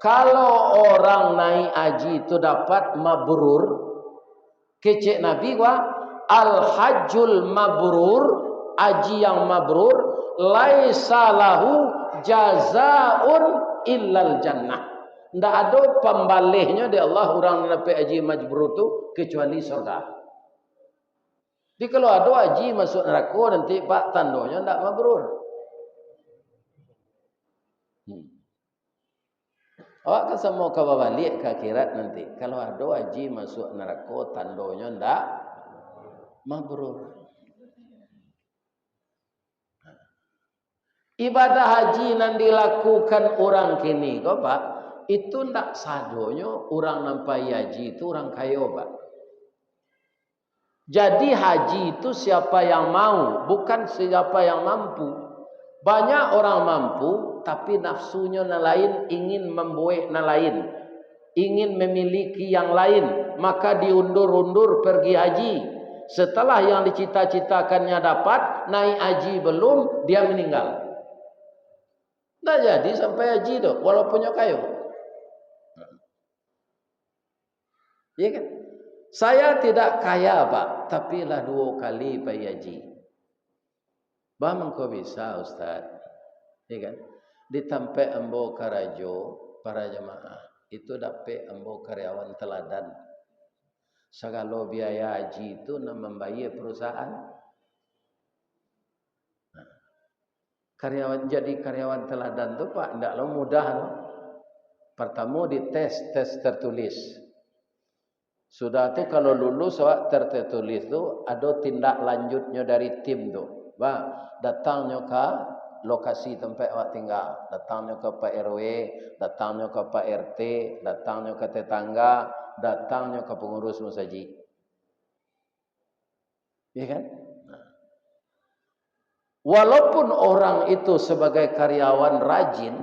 S1: Kalau orang naik haji itu dapat mabrur, kecek Nabi al-hajjul mabrur, haji yang mabrur, laisa lahu jazaun illal jannah. Tidak ada pembalihnya di Allah orang dapat haji mabrur itu kecuali surga. Jadi kalau ada haji masuk neraka nanti pak tandanya tidak mabrur. Awak kan semua kau balik ke akhirat nanti. Kalau ada haji masuk neraka tandanya tidak mabrur. Ibadah haji yang dilakukan orang kini, kau pak, itu tidak sadonya orang nampai haji itu orang kaya, pak. Jadi haji itu siapa yang mau, bukan siapa yang mampu. Banyak orang mampu, tapi nafsunya yang lain, ingin membuat yang lain, ingin memiliki yang lain, maka diundur-undur pergi haji. Setelah yang dicita-citakannya dapat, naik haji belum, dia meninggal. Tak jadi sampai haji tu, walaupun yang kaya. Ya kan? Saya tidak kaya pak, tapi lah 2 kali pergi haji. Bagaimana kau bisa Ustaz? Ya kan? Ditampai embo karajo para jemaah itu dapat embo karyawan teladan. Segala biaya haji itu nak membayar perusahaan. Jadi karyawan teladan tu pak, tidaklah mudah no. Pertama dites tertulis. Sudah tu kalau lulus awak tertulis tu ada tindak lanjutnya dari tim tu. Datangnya ke lokasi tempat awak tinggal, datangnya ke Pak RW, datangnya ke Pak RT, datangnya ke tetangga, datangnya ke pengurus masjid. Ya kan? Walaupun orang itu sebagai karyawan rajin,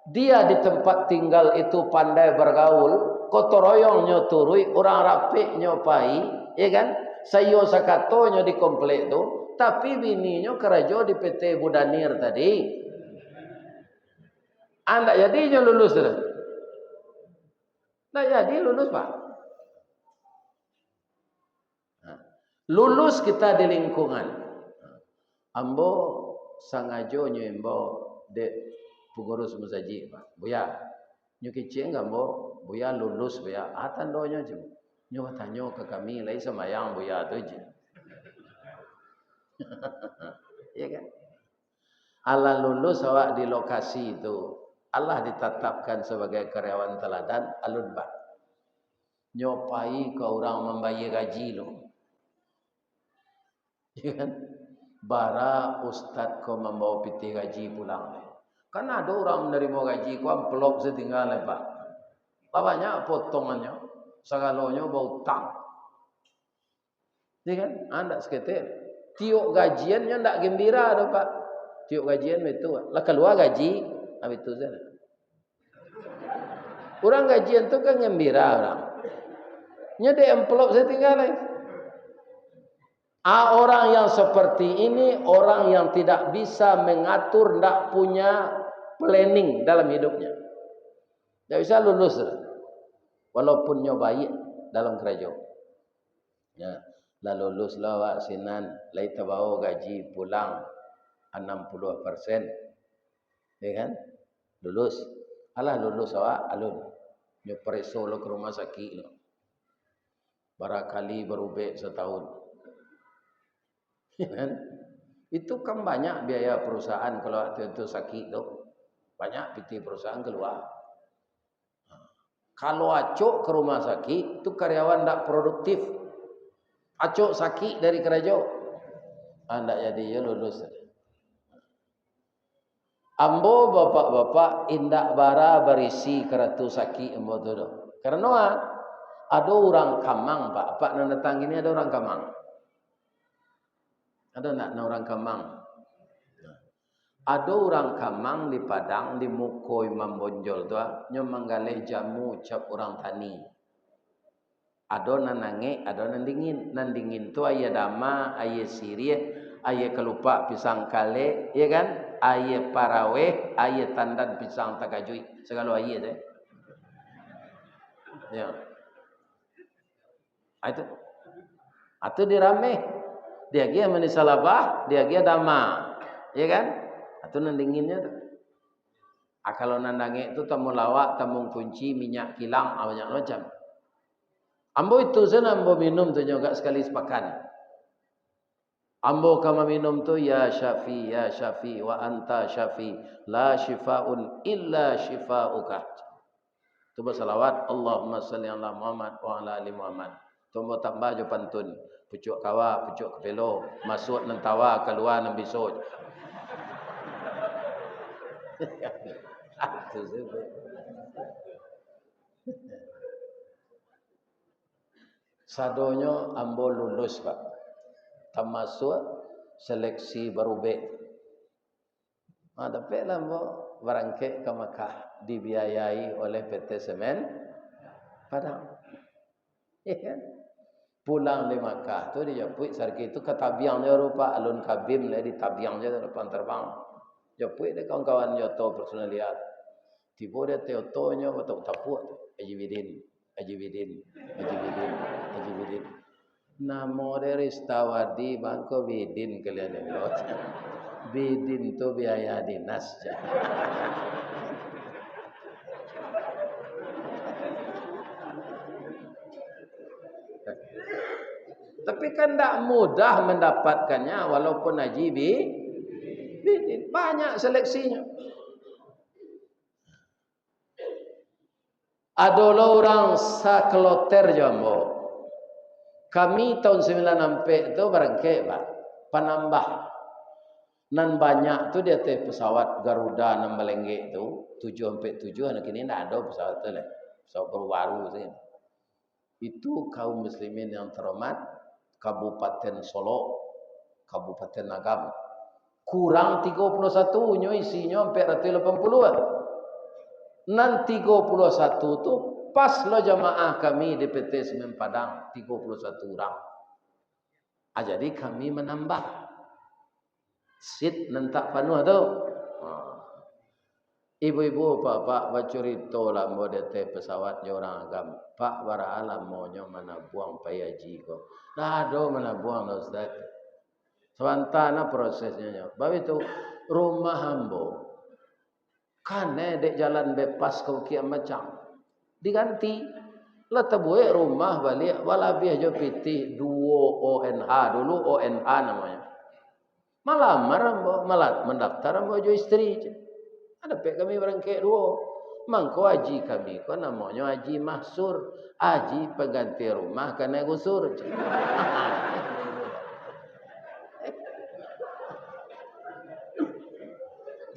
S1: dia di tempat tinggal itu pandai bergaul, kotoroyongnya turui, orang rapiknya pai, ya kan? Sayo sakatonya di komplek tu, tapi bininya kerja di PT Budanir tadi. Anda jadinya lulus dah. Nah jadi lulus pak. Lulus kita di lingkungan. Ambo sangajo nyembo de pengurus masjid pak. Buya, nyuki ambo buya lulus buya. Tandonya je. Nyo tanyo ke kami lai semayang buya tu je. Ya kan? Allah lulus awak di lokasi itu. Allah ditetapkan sebagai karyawan teladan alun pak. Nyopai ke orang membayar gaji lo. Ya kan? Bara ustaz kau membawa piti gaji pulang. Kan ada orang menerima gaji kau amplop setinggal pak. Banyak potongannya. Segalanya bau tang. Ya kan? Anda seketir. Tiuk gajiannya tidak gembira ada pak. Tiuk gajian itu. Lah keluar gaji. Habis itu saja. Orang gajian tu kan gembira orang. Nyede amplop setinggal. Orang yang seperti ini orang yang tidak bisa mengatur, tidak punya planning dalam hidupnya. Tidak bisa lulus. Walaupun nyobai dalam kerajaan. Ya, lah lulus lah wak sinan, lai tabawa gaji pulang 60%. Ya kan? Lulus. Alah lulus awak alun. Nyopreso lo ke rumah sakit lo. Barakali berubah setahun. Kan? Itu kan banyak biaya perusahaan kalau itu sakit tu. Banyak PT perusahaan keluar. Kalau acuk ke rumah sakit, itu karyawan tak produktif. Acuk sakit dari kerajaan. Anda jadi lulus. Ambo bapak-bapak indak bara berisi keratu sakit ambo tu. Karena ada orang Kamang, Pak nak datang ini ada orang Kamang. Ada nak orang Kamang? Ada orang Kamang di Padang, di Muko Imam Bonjol tu, nyo manggaleh jamu cap orang tani. Ada nanange, ada nandingin. Nandingin tu ayah dama, ayah sirih, ayah kelupak pisang kale, ya kan? Ayah paraweh, ayah tandan pisang takajui. Segala ayah tu. Ya. Itu dirame. Dia gia manisalabah, dia gia dama. Ya kan? Itu nandinginnya tu. Kalau nandange itu tamu lawak, tamu kunci, minyak kilang, banyak macam. Ambo itu sana ambo minum tu juga sekali sepakan. Ambo kama minum tu ya Syafi wa anta Syafi la shifaun illa shifauka. Tu bersalawat Allahumma salli ala Muhammad wa ala ali Muhammad. Tu ambo tambah jo pantun. Pucuk kawa, pucuk kepelo, masuk nan tawa, keluar nan bisut. Sadonyo ambo lulus Pak. Termasuk seleksi barube. Tapi lah ambo berangkat ke Makkah dibiayai oleh PT Semen Padang. Ya. Pulang di Makkah tu dia japui sarki itu ke tabiang dia rupa alun kabim lah di tabiang dia depan terbang. Japui dia kawan-kawan joto personal lihat. Tiba dia teotonya betul tapuk Haji Bidin. Namo dia Ristawadi Bangko Bidin kalian yang Bidin tu biaya dinas. Tapi kan tak mudah mendapatkannya walaupun Haji Bidin. Banyak seleksinya. Adalah orang sakloter jambo. Kami tahun 96 itu berangkat Pak. Penambah. Nan banyak tu dia teh pesawat Garuda 6 Belengge tu 7-7 anak ini tidak ada pesawat tu lah. Pesawat baru sih. Itu kaum muslimin yang terhormat Kabupaten Solo, Kabupaten Agam. Kurang 31 nyo isinya 480. Nan 31 tu pas lo jamaah kami di PT Semen Padang 31 orang. Jadi kami menambah. Sit nentak penuh tu. Ibu-ibu bapak bercerita lah mau deteh pesawat orang agam. Pak bara alam maunya mana buang payaji ko. Dah ada mana buang dah Ustaz. Sementara prosesnya. Sebab itu rumah hambo kan dek jalan bebas ke kiam macam diganti lah tabuai rumah balik walabih jo pitih 2 ONH dulu ONH namanya malamar malat mendaftar ambo jo istri ada pek kami berangkat 2 mangko haji kami ko namanya haji mahsur haji pengganti rumah kena gusur.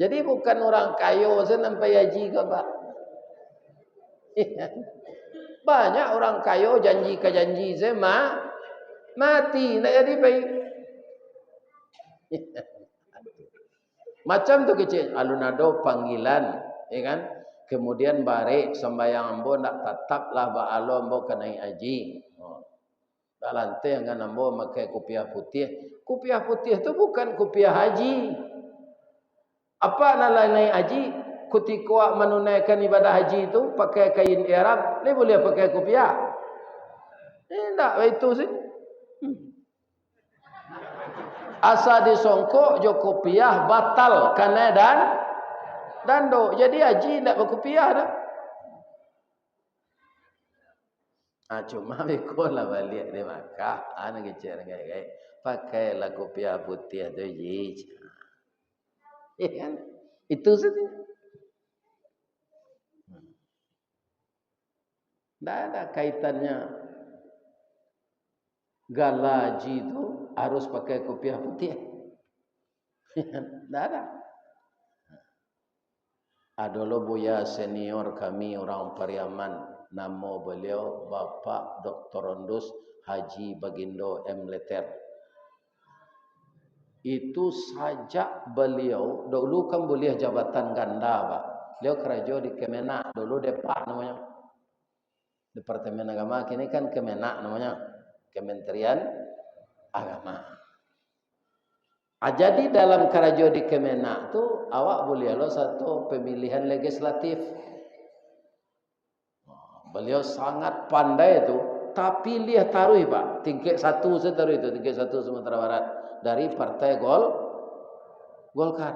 S1: Jadi bukan orang kayo sampai haji ke Pak. Banyak orang kayo janji ke janji sama mati nak jadi baik. Macam tu kecil alunado panggilan, ya kan? Kemudian bare sembayang ambo nak tetaplah ba alo ambo kena haji. Tak lantai dengan ambo pakai kopiah putih. Kopiah putih tu bukan kopiah haji. Apa nalai haji? Ketika menunaikan ibadah haji itu pakai kain ihram, ni boleh pakai kopiah. Tak itu sih. Asa disongkok jo kopiah batal kana dan do. Jadi haji tak berkopiah dah. Cuma bikolah balik di Makkah, anak kecil gay pakailah kopiah putih tu ji. Kan? Itu saja. Tidak ada kaitannya galaji itu harus pakai kopiah putih. Tidak ada. Adalah buya senior kami orang Pariaman Nama beliau Bapak Dr. Rondus Haji Bagindo M. Leter. Itu saja beliau, dulu kan beliau jabatan ganda, Pak. Beliau kerja di Kemenak, dulu Depak namanya. Departemen Agama, kini kan Kemenak namanya. Kementerian Agama. Jadi dalam kerja di Kemenak tu awak boleh lo satu pemilihan legislatif. Beliau sangat pandai itu, tapi dia taruh Pak, tingkat 1 saya taruh itu, tingkat 1 Sumatera Barat dari Partai Golkar.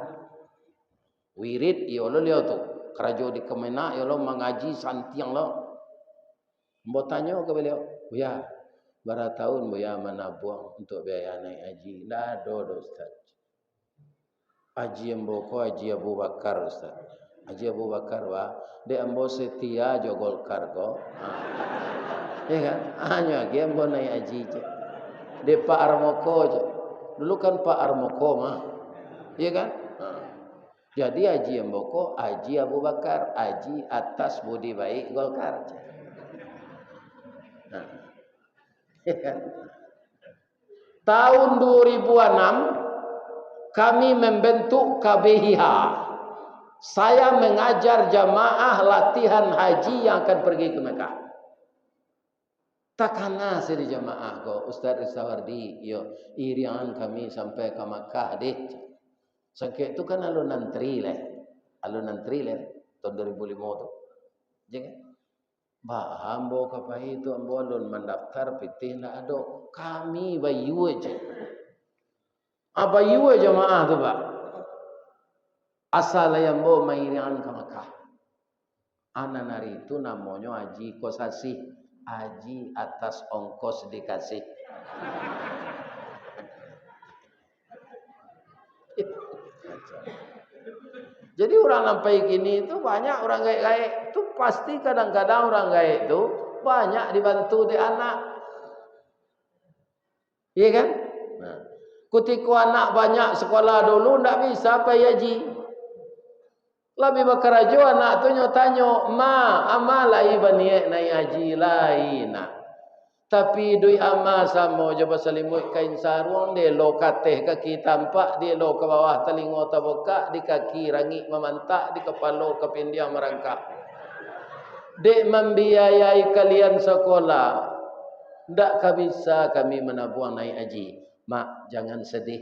S1: Wirid yo lo lihat tu, kerja di Kemenak yo lo mengaji santiang lo. Mau tanya ke beliau, "Ya, berapa tahun Buya menabung untuk biaya naik haji?" Dah do Ustaz. Haji Mboko Haji Abu Bakar Ustaz. Haji Abu Bakar wa, dia ambo setia jo Golkar ko. Ya kan? Hanya dia ambo naik haji je. Dia Pak Armoko je. Dulu kan Pak Armoko mah. Ya kan? Jadi Haji Mboko Haji Abu Bakar, haji atas budi baik Golkar je. Ya kan? Tahun 2006 kami membentuk KBIH. Saya mengajar jamaah latihan haji yang akan pergi ke Mekah. Takana saya di jamaah ko Ustaz Risawardi, yo irian kami sampai ke Mekah deh. Sangke itu kan alunan tri tahun 2005 tu. Jangan. Bah, ambo kapai itu ambo alun mendaftar pitih nak ada. Kami bayu aja. Bayu aja jamaah tu Pak. Asal yang bawa mairian ke Mekah. Anak nari itu namanya Haji Kosasi. Haji atas ongkos dikasih. Jadi orang sampai gini itu banyak orang gaik-gaik. Itu pasti kadang-kadang orang gaik itu banyak dibantu di anak. Iya kan? Nah, ketika anak banyak sekolah dulu tidak bisa payah haji. Lebih bakarajo anak tu nyotanyo, "Ma, ama lai baniek naik haji lain." Tapi dui ama sama je berselimut kain sarung dia lo kateh kaki tampak dia lo ke bawah telinga terbuka di kaki rangit memantak di kepala kepindiang merangkak. Dek membiayai kalian sekolah. Tak bisa kami menabung naik haji. Mak, jangan sedih.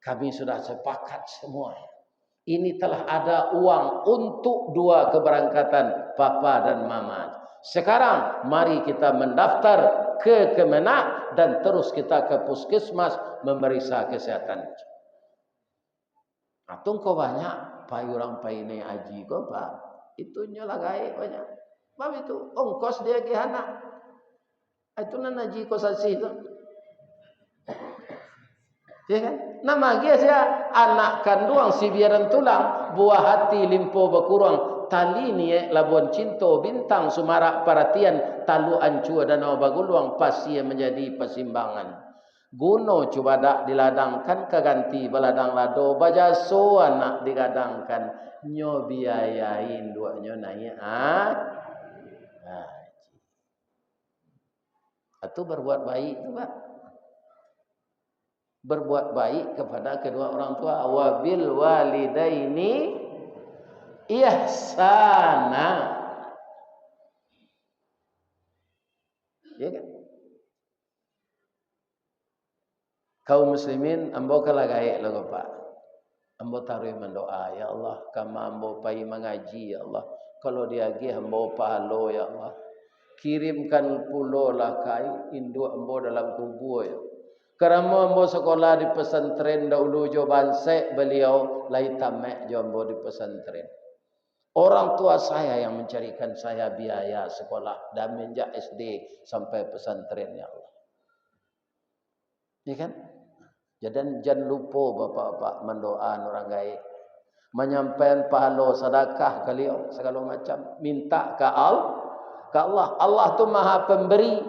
S1: Kami sudah sepakat semua. Ini telah ada uang untuk 2 keberangkatan papa dan mama. Sekarang mari kita mendaftar ke Kemenak dan terus kita ke puskesmas memeriksa kesehatan. Atung kau banyak payurang paine haji kau Pak. Itu nyola gaib banyak. Bab itu ongkos dia ke anak. Itu nan haji kosasi itu. Ya kan? Nama dia saya anak kandung si biaran tulang, buah hati limpo berkurang, tali ni labuan cinta bintang sumarak perhatian, talu ancua danau baguluang pasti menjadi persimbangan. Guno coba dak diladangkan keganti beladang lado bajaso anak digadangkan nyo biayain duanya naik atau berbuat baik tu Pak. Berbuat baik kepada kedua orang tua, wabil walidaini ihsana. Ya kan? Kaum muslimin ambo kala gaek lagu Pak. Ambo taruh mendoa, ya Allah, kama ambo pai mengaji ya Allah. Kalau dia gi ambo pahalo ya Allah. Kirimkan pulo lah kai induk ambo dalam kubur ya. Kerana ambo sekolah di pesantren dahulu jo bansek beliau lai tamek jo ambo di pesantren. Orang tua saya yang mencarikan saya biaya sekolah dan menjak SD sampai pesantren ya Allah. Ya kan? Jangan lupa bapak-bapak mendoa orang gaib. Menyampaikan pahala sedekah kalian segala macam minta ke Allah. Allah tu Maha Pemberi.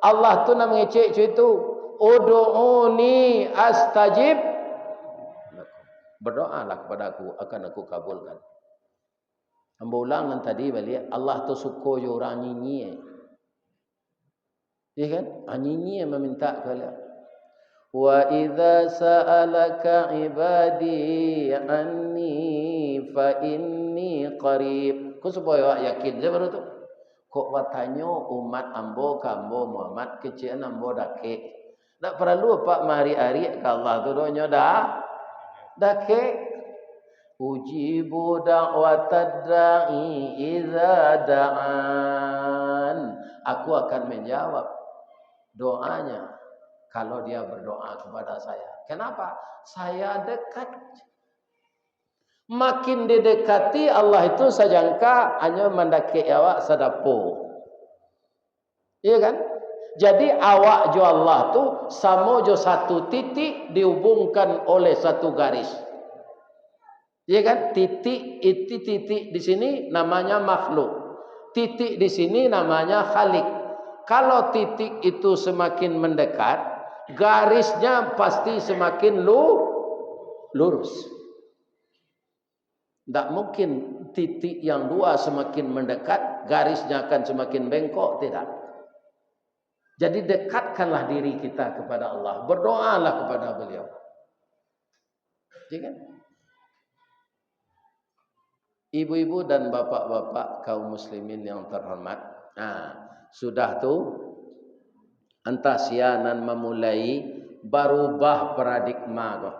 S1: Allah tu nak mengecek itu. Ud'uni astajib. Berdoalah kepada aku akan aku kabulkan. Ambo ulang nan tadi balik, Allah tu suka je orang nyinyir. Ya kan? Nyinyir meminta kepada. Wa idza sa'alaka ibadi anni fa inni qarib. Kau supaya yakin je baru tu. Kok watanya umat ambo kambo Muhammad kecil ambo dake. Tak perlu pak mari-ari ke Allah tu donya dah dake. Ujibu da'watad da'i idza da'an. Aku akan menjawab doanya kalau dia berdoa kepada saya. Kenapa? Saya dekat. Makin didekati Allah itu sajangka hanya mendaki awak sadapo. Iya kan? Jadi awak jo Allah tu sama jo satu titik dihubungkan oleh satu garis. Iya kan? Titik itu titik di sini namanya makhluk. Titik di sini namanya khalik. Kalau titik itu semakin mendekat, garisnya pasti semakin lurus. Tak mungkin titik yang dua semakin mendekat, garisnya akan semakin bengkok, tidak. Jadi dekatkanlah diri kita kepada Allah. Berdoalah kepada beliau. Ya kan? Ibu-ibu dan bapak-bapak kaum muslimin yang terhormat. Sudah tu entah sianan memulai berubah paradigma ko.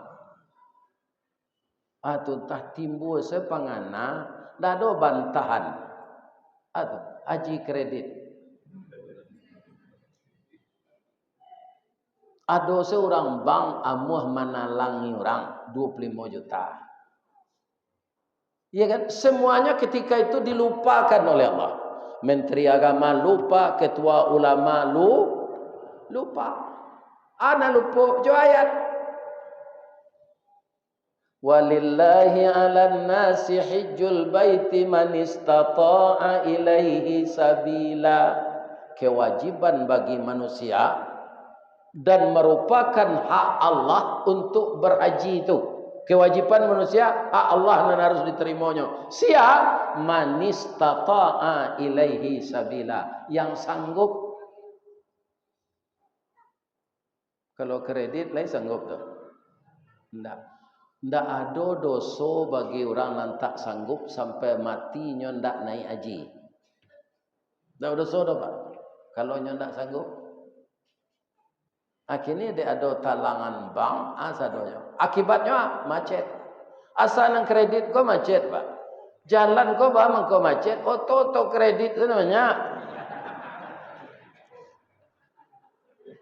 S1: Tu entah timbul sepangana dah ada bantahan. Haji kredit. Ada seorang bank amuh manalangi orang 25 juta. Ya kan? Semuanya ketika itu dilupakan oleh Allah. Menteri Agama lupa, ketua ulama lupa. Ana lupa jo ayat. Walillahi 'alan nasi hijjul baiti man istata'a ilaihi sabila. Kewajiban bagi manusia dan merupakan hak Allah untuk berhaji itu. Kewajiban manusia, hak Allah yang harus diterimanya. Siapa? Man istata'a ilaihi sabila. Yang sanggup. Kalau kredit lain sanggup tu. Tidak ada dosa bagi orang yang tak sanggup sampai matinya tidak naik haji. Tidak ada dosa dah pak. Kalau nya tidak sanggup. Akhirnya dia ada talangan bank asadonya. Akibatnya macet. Asal nang kredit kau macet pak. Jalan kau bang kau macet. Auto kredit tu namanya.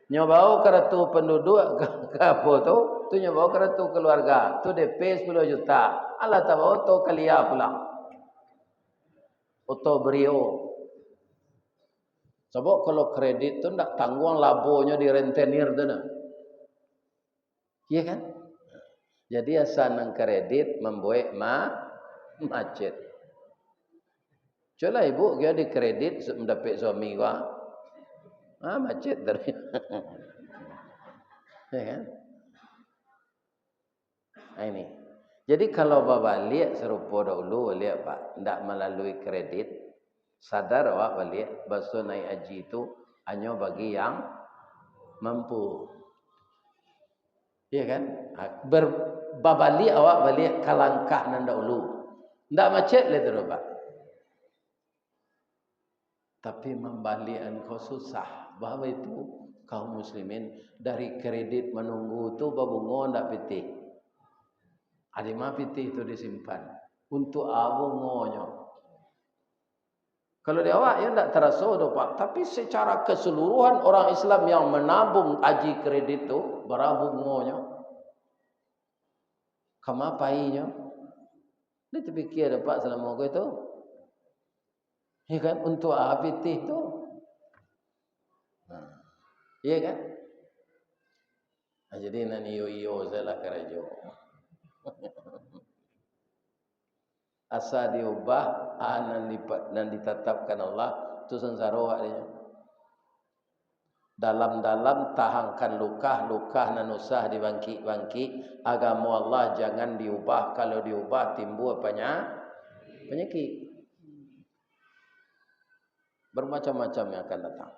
S1: Nyobau kartu penduduk ke apa tu? Tu nyobau kartu keluarga. Tu DP 10 juta. Alah tak auto kalia pula. Auto Brio. Sebab kalau kredit tu tak tanggung labonya di rentenir tu nah. Iya kan? Jadi asal nang kredit membuat macet. Coba ibu dia di kredit mendapat suami gua. Macet dari. Ya kan? Ini. Jadi kalau bapa lihat serupa dahulu lihat pak, tidak melalui kredit. Sadar awak balik bahasa naik haji itu hanya bagi yang mampu. Iya kan? Berbabali awak balik kalangkah nan dahulu. Tidak macet le tu pak. Tapi membalikan kau susah. Bahawa itu kaum muslimin dari kredit menunggu tu babungo ndak pitih. Ada mah pitih itu disimpan untuk abungonyo. Kalau di awak ya tidak terasa dah pak. Tapi secara keseluruhan orang Islam yang menabung haji kredit tu berabungonya, kamapainya, dia terfikir dah pak selama aku itu, ya kan untuk abitih tu, ya kan? Jadi nani yo saya lah kerajo. Asa diubah dan ditetapkan Allah itu sengsara dia. Dalam-dalam tahangkan luka nan usah dibangkit agama Allah jangan diubah. Kalau diubah timbul apanya? Penyakit. Bermacam-macam yang akan datang.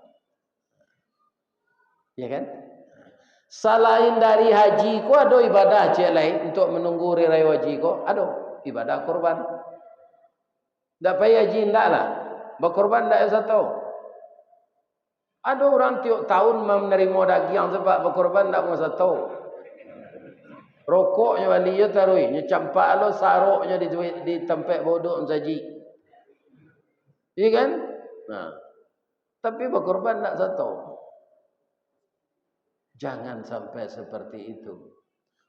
S1: Ya kan? Selain dari haji ko ada ibadah cek lain untuk menunggu hari raya haji ko, ada ibadah korban. Tak payah haji ndaklah. Berkorban ndak satu. Ada orang tiap tahun menerima daging sebab berkorban ndak mau satu. Rokoknya wali ya tarui, nya campak lo saroknya di tempat bodoh saji. Iya kan? Nah. Tapi berkorban ndak satu. Jangan sampai seperti itu.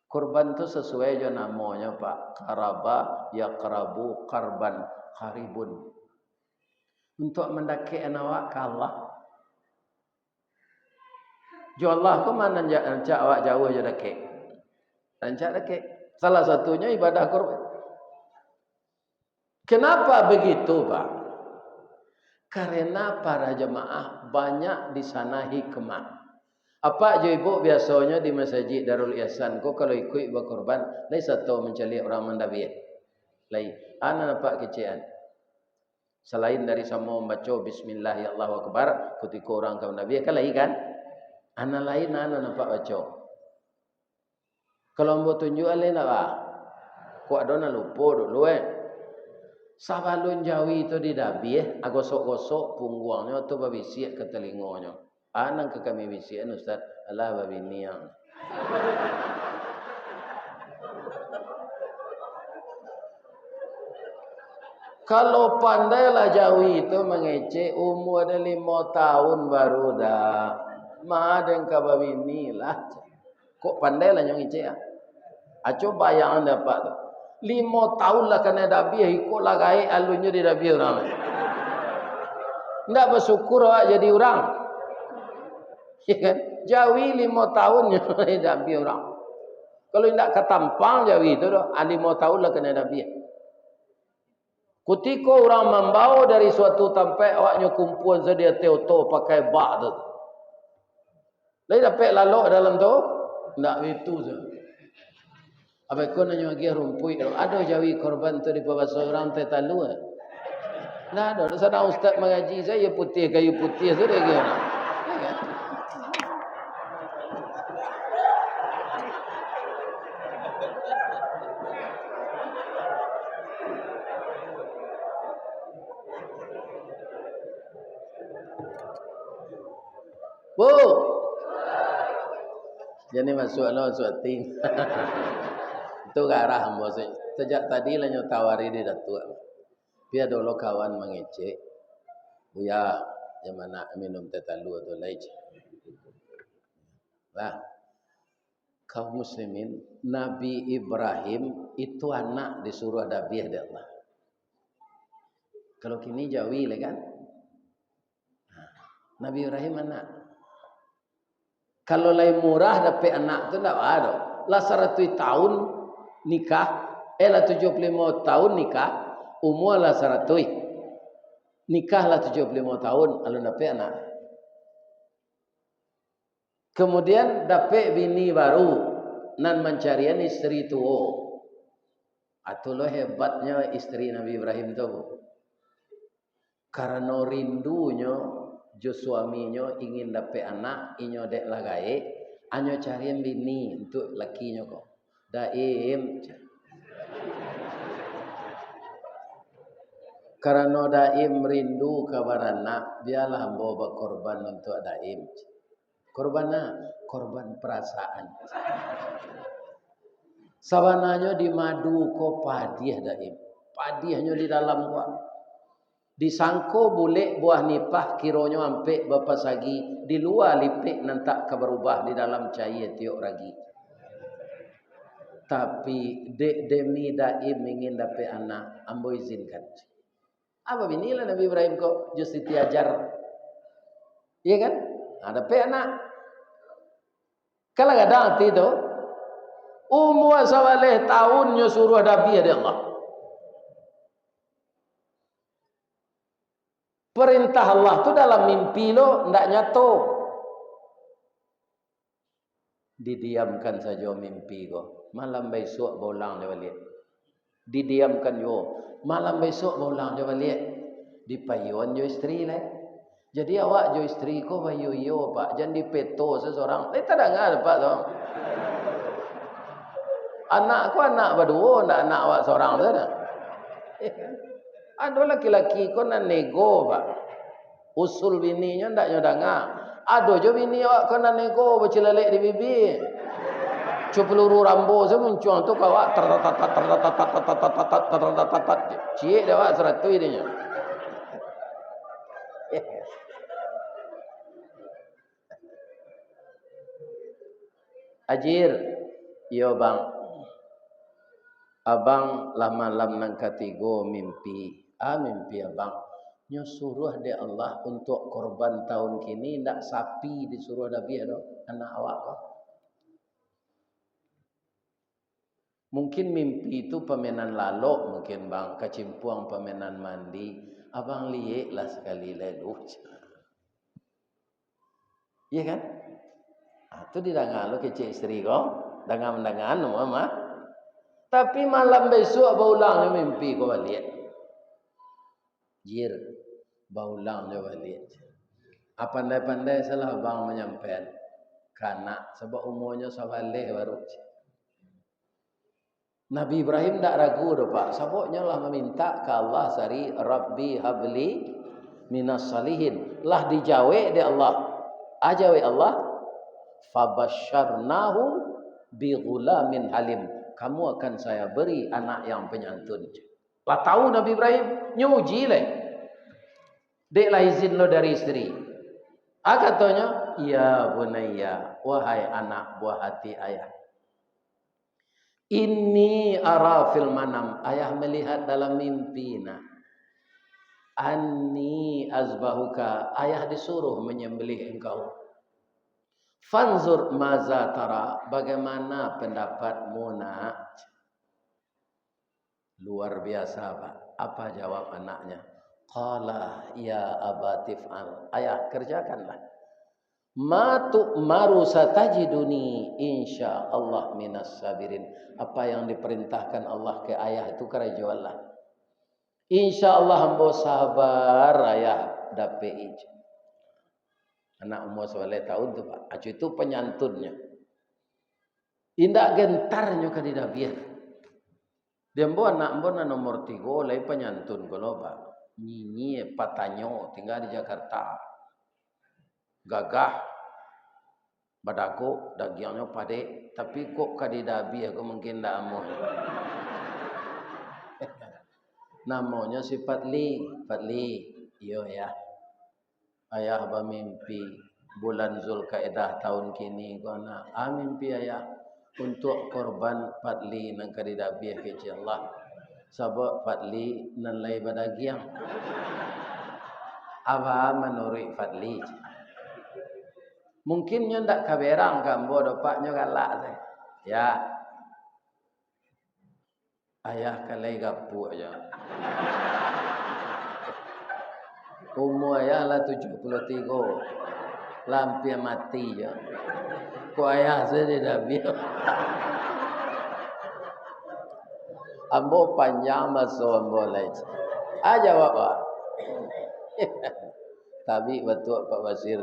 S1: Korban itu sesuai je namanya Pak. Karaba yaqrabu qarban qaribun. Untuk mendaki awak ke Allah. Jo Allah ke mana ancak awak jauh je daki. Ancak daki. Salah satunya ibadah korban. Kenapa begitu Pak? Karena para jemaah banyak di sana hikmah. Apa je ibu biasanya di masjid Darul Ihsan ko kalau ikut berkorban, lai satu mencari orang mendabiah. Lai, ana nampak kecian. Selain dari sama membaca bismillah ya Allahu akbar ketika orang ke mendabiah kan lai kan? Ana lain ana nampak baca. Kalau mau tunjuk lain apa? Ko adona lupa dulu Sabalun Jawi itu di dabiah, agosok-gosok punggungnya tu babisiak ke telinganya. Anang ke kami bisian Ustaz, Allah babiniang. Kalau pandailah Jawi itu mengecek umur ada 5 tahun baru dah. Ma ada yang kababini lah. Kok pandailah yang ngecek ah? Aco bayang dapat tu. 5 tahun lah kena dabiah ikut lah gai alunya di dabiah orang. Ndak bersyukur awak jadi orang. Ya kan? Jawi 5 tahun di dabiah orang. Kalau ndak ketampang Jawi itu dah 5 tahun lah kena dabiah. Ketika orang membawa dari suatu tempat awaknya kumpulan sedia teoto pakai bak tu. Lain dapat lalu dalam tu? Ndak itu je. Apa kau nanya lagi rumpui? Ada Jawi korban tu di bawah seorang tetalu. Nah, ada. Sana ustaz mengaji saya putih kayu putih tu dia kira. Bu. Jadi masuk lo suating. Itu ke arah hamba saya. Sejak tadi lah nyo tawari di datuk. Biar dulu kawan mengecek. Buya yang mana minum tetalu atau lain. Nah, kaum muslimin, Nabi Ibrahim itu anak disuruh dabiah dari Allah. Kalau kini Jawi lah kan? Nabi Ibrahim anak. Kalau lain murah dapat anak tu tak ada. Lah 100 tahun nikah, lah 75 tahun nikah, umur lah 100. Nikah lah 75 tahun, lalu dapat anak. Kemudian dapat bini baru, nan mencarian istri tua. Itulah hebatnya istri Nabi Ibrahim tu. Karena rindunya jo suaminya ingin dapat anak, inyo dek lagai, anyo carian bini untuk lakinya kok. Daim. Karena daim rindu kabar anak, biarlah hamba berkorban untuk daim. Korban korban perasaan. Sabananya di madu ko padiah daim. Padiahnya di dalam gua. Disangko boleh buah nipah kironyo ampe bapa sagi di luar lipik nantak keberubah di dalam cair tiok ragi. Tapi demi daim ingin dapat anak, ambo izinkan. Apa binilah Nabi Ibrahim kok justru diajar. Iya kan? Ada dapat anak. Kalau ada hati itu, umur sawaleh tahunnya suruh dabiah dari Allah. Perintah Allah tu dalam mimpi lo ndak nyato. Didiamkan saja mimpi ko. Malam besok bolang dia balik. Didiamkan yo. Malam besok bolang dia balik. Dipayuan yo istri lah. Jadi awak jo istri ko bayu yo pak, jangan dipeto seseorang. Tak ada ngal pak tu. Anakku anak berdua, ndak anak awak seorang tu dah. Ada laki-laki ko nak nego pak. Usul bininya ndak nyodanga. Ada jo bini awak ko nak nego bercelalek di bibir. Cu peluru Rambo se muncul tu kawak ciek dah awak 100 dia. Ajir, yo bang, abang lah malam nang katigo mimpi, mimpi abang, nyo suruh de Allah untuk korban tahun kini ndak sapi disuruh Nabi ada anak awak kau. Mungkin mimpi itu permainan lalok mungkin bang, kecimpuang permainan mandi, abang liek lah sekali lalu. Iya kan? Itu didangan lo kecil istri kau, dangan mama. Tapi malam besok baulang mimpi kau balik. Jir, baulang je balik. Pandai-pandai salah bang menyampaikan. Kanak sebab umurnya sabaleh baru. Nabi Ibrahim tak ragu dah pak. Sebabnya lah meminta ke Allah sari Rabbi habli minas salihin. Lah dijawab dia Allah. Ajawab Allah. Fabasyarnahu bi ghulamin halim. Kamu akan saya beri anak yang penyantun. Lah tahu Nabi Ibrahim nyuji leh. Dek lah izin lo dari istri. Katanya, ya bunayya, wahai anak buah hati ayah. Inni ara fil manam, ayah melihat dalam mimpi nah. Anni azbahuka, ayah disuruh menyembelih engkau. Fanzur maza tara, bagaimana pendapatmu nak? Luar biasa pak. Apa jawab anaknya? Qala ya abatif'al, ayah kerjakanlah. Ma tu'maru satajiduni insyaallah minas sabirin. Apa yang diperintahkan Allah ke ayah itu kerjakanlah. Insyaallah hamba sabar ayah dapat. Anak umur 11 tahun tu pak. Acu itu penyantunnya. Indak gentarnya ke dia biar. Dia mbo anak mbo nomor 3 lai penyantun kalau pak. Nyinyi patanyo tinggal di Jakarta. Gagah badago dagingnya pade tapi kok kadidabi aku mungkin ndak amuh. Namanya si Fadli. Iyo ya. Ayah bermimpi bulan Zulkaidah tahun kini guna mimpi ayah untuk korban Fadli nang kadidabi ke Allah. Sebab Fadli nan lai badagiang. Apa menurut Fadli? Mungkinnya ndak kaberang gambo dopaknya galak saya. Ya. Ayah kalai gapu aja. Umur ayah lah 73. Lampir mati je. Kok ayah saya tidak biar. Ambo panjang masuk ambo lain. Jawab pak. Tapi betul Pak Basir.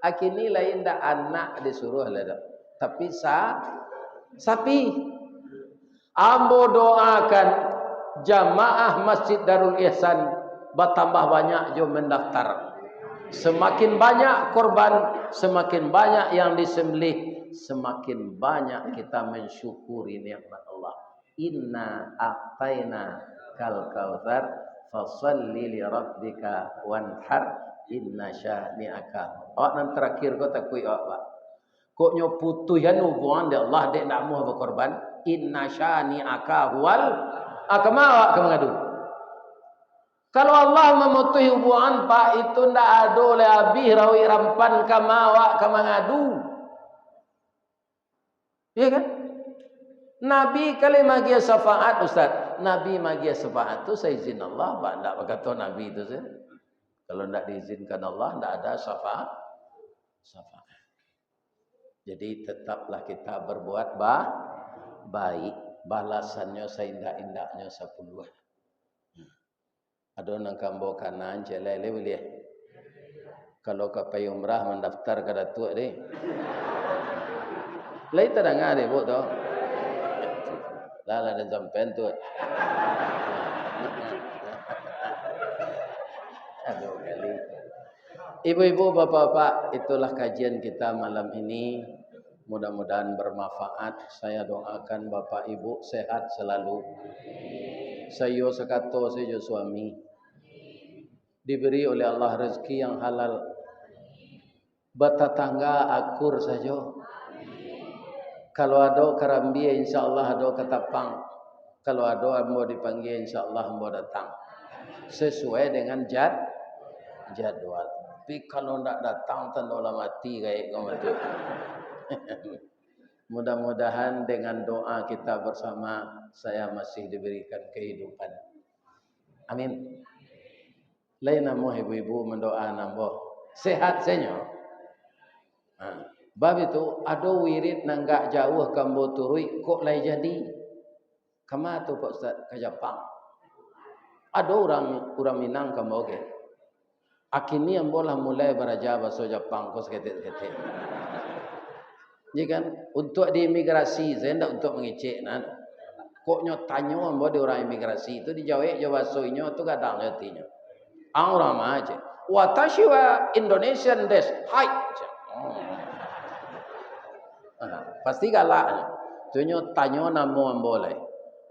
S1: Akini lain dah anak disuruh lah. Tapi sapi. Ambo doakan jamaah Masjid Darul Ihsan bertambah banyak jom mendaftar. Semakin banyak korban, semakin banyak yang disembelih, semakin banyak kita mensyukuri nikmat Allah. Inna a'taina kal kautsar fasalli li rabbika wanhar inna syani'aka. Awak nan terakhir kau takui awak pak. Kok nyo putuhan hubungan de Allah dek nak mau berkorban. Inna syani'aka huwal akama awak kemangadu. Kalau Allah memutuhi hubungan pak itu ndak ada oleh habis rawi rampan kama awak kemangadu. Iya kan? Nabi kali magia syafaat Ustaz. Nabi magia syafaat tu saya izin Allah pak ndak berkata Nabi itu saya. Kalau ndak diizinkan Allah ndak ada syafaat. Jadi tetaplah kita berbuat baik. Balasannya seindah-indahnya 10. Ado nang kambo kanan celele boleh. Kalau ke pay umrah mendaftar ke datuk deh. Lai terdengar deh bu tu. Lah ada sampai tu. Aduh kali. Ibu-ibu, bapak-bapak, itulah kajian kita malam ini. Mudah-mudahan bermanfaat. Saya doakan bapak ibu sehat selalu. Saya sekato saya suami. Diberi oleh Allah rezeki yang halal. Bertetangga akur saja. Kalau ada karambi, insyaAllah ada ketapang. Kalau ada ambo dipanggil, insyaAllah ambo datang. Sesuai dengan jadwal. Tapi kalau tidak datang, tentulah mati kayak kamu tu. Mudah-mudahan dengan doa kita bersama, saya masih diberikan kehidupan. Amin. Lain namo ibu-ibu mendoa namo sehat senyo. Bab itu ada wirid nanggak jauh kambo turui kok lai jadi. Kama tu Pak Ustaz ke Jepang. Ada orang Minang kambo ke. Akini ambolah mulai belajar bahasa Jepang kos kete-kete. Jadi kan untuk di imigrasi saya tidak untuk mengecek nan. Koknya tanya ambo di orang imigrasi itu dijawab bahasanya tu kadang artinya. Orang aja. Watashi wa Indonesian des. Hai. Pasti galak. Tunyo tanya nama boleh.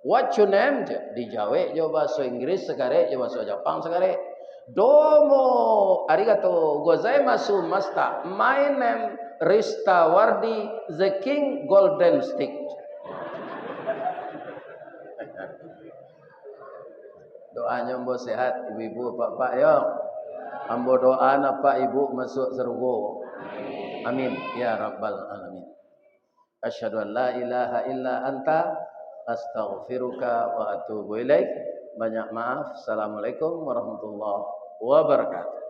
S1: What your name? Dijawab jo bahasa Inggris sekare, jo bahasa Jepang sekare. Domo arigato gozaimasu master. My name Rista Wardi the King Golden Stick. Doanya ambo sehat, ibu-ibu, bapak ya. Ambo doa napa ibu masuk surga. Amin ya rabbal alamin. Asyhadu an la ilaha illa anta astaghfiruka wa atubu ilaik. Banyak maaf. Assalamualaikum warahmatullahi wabarakatuh.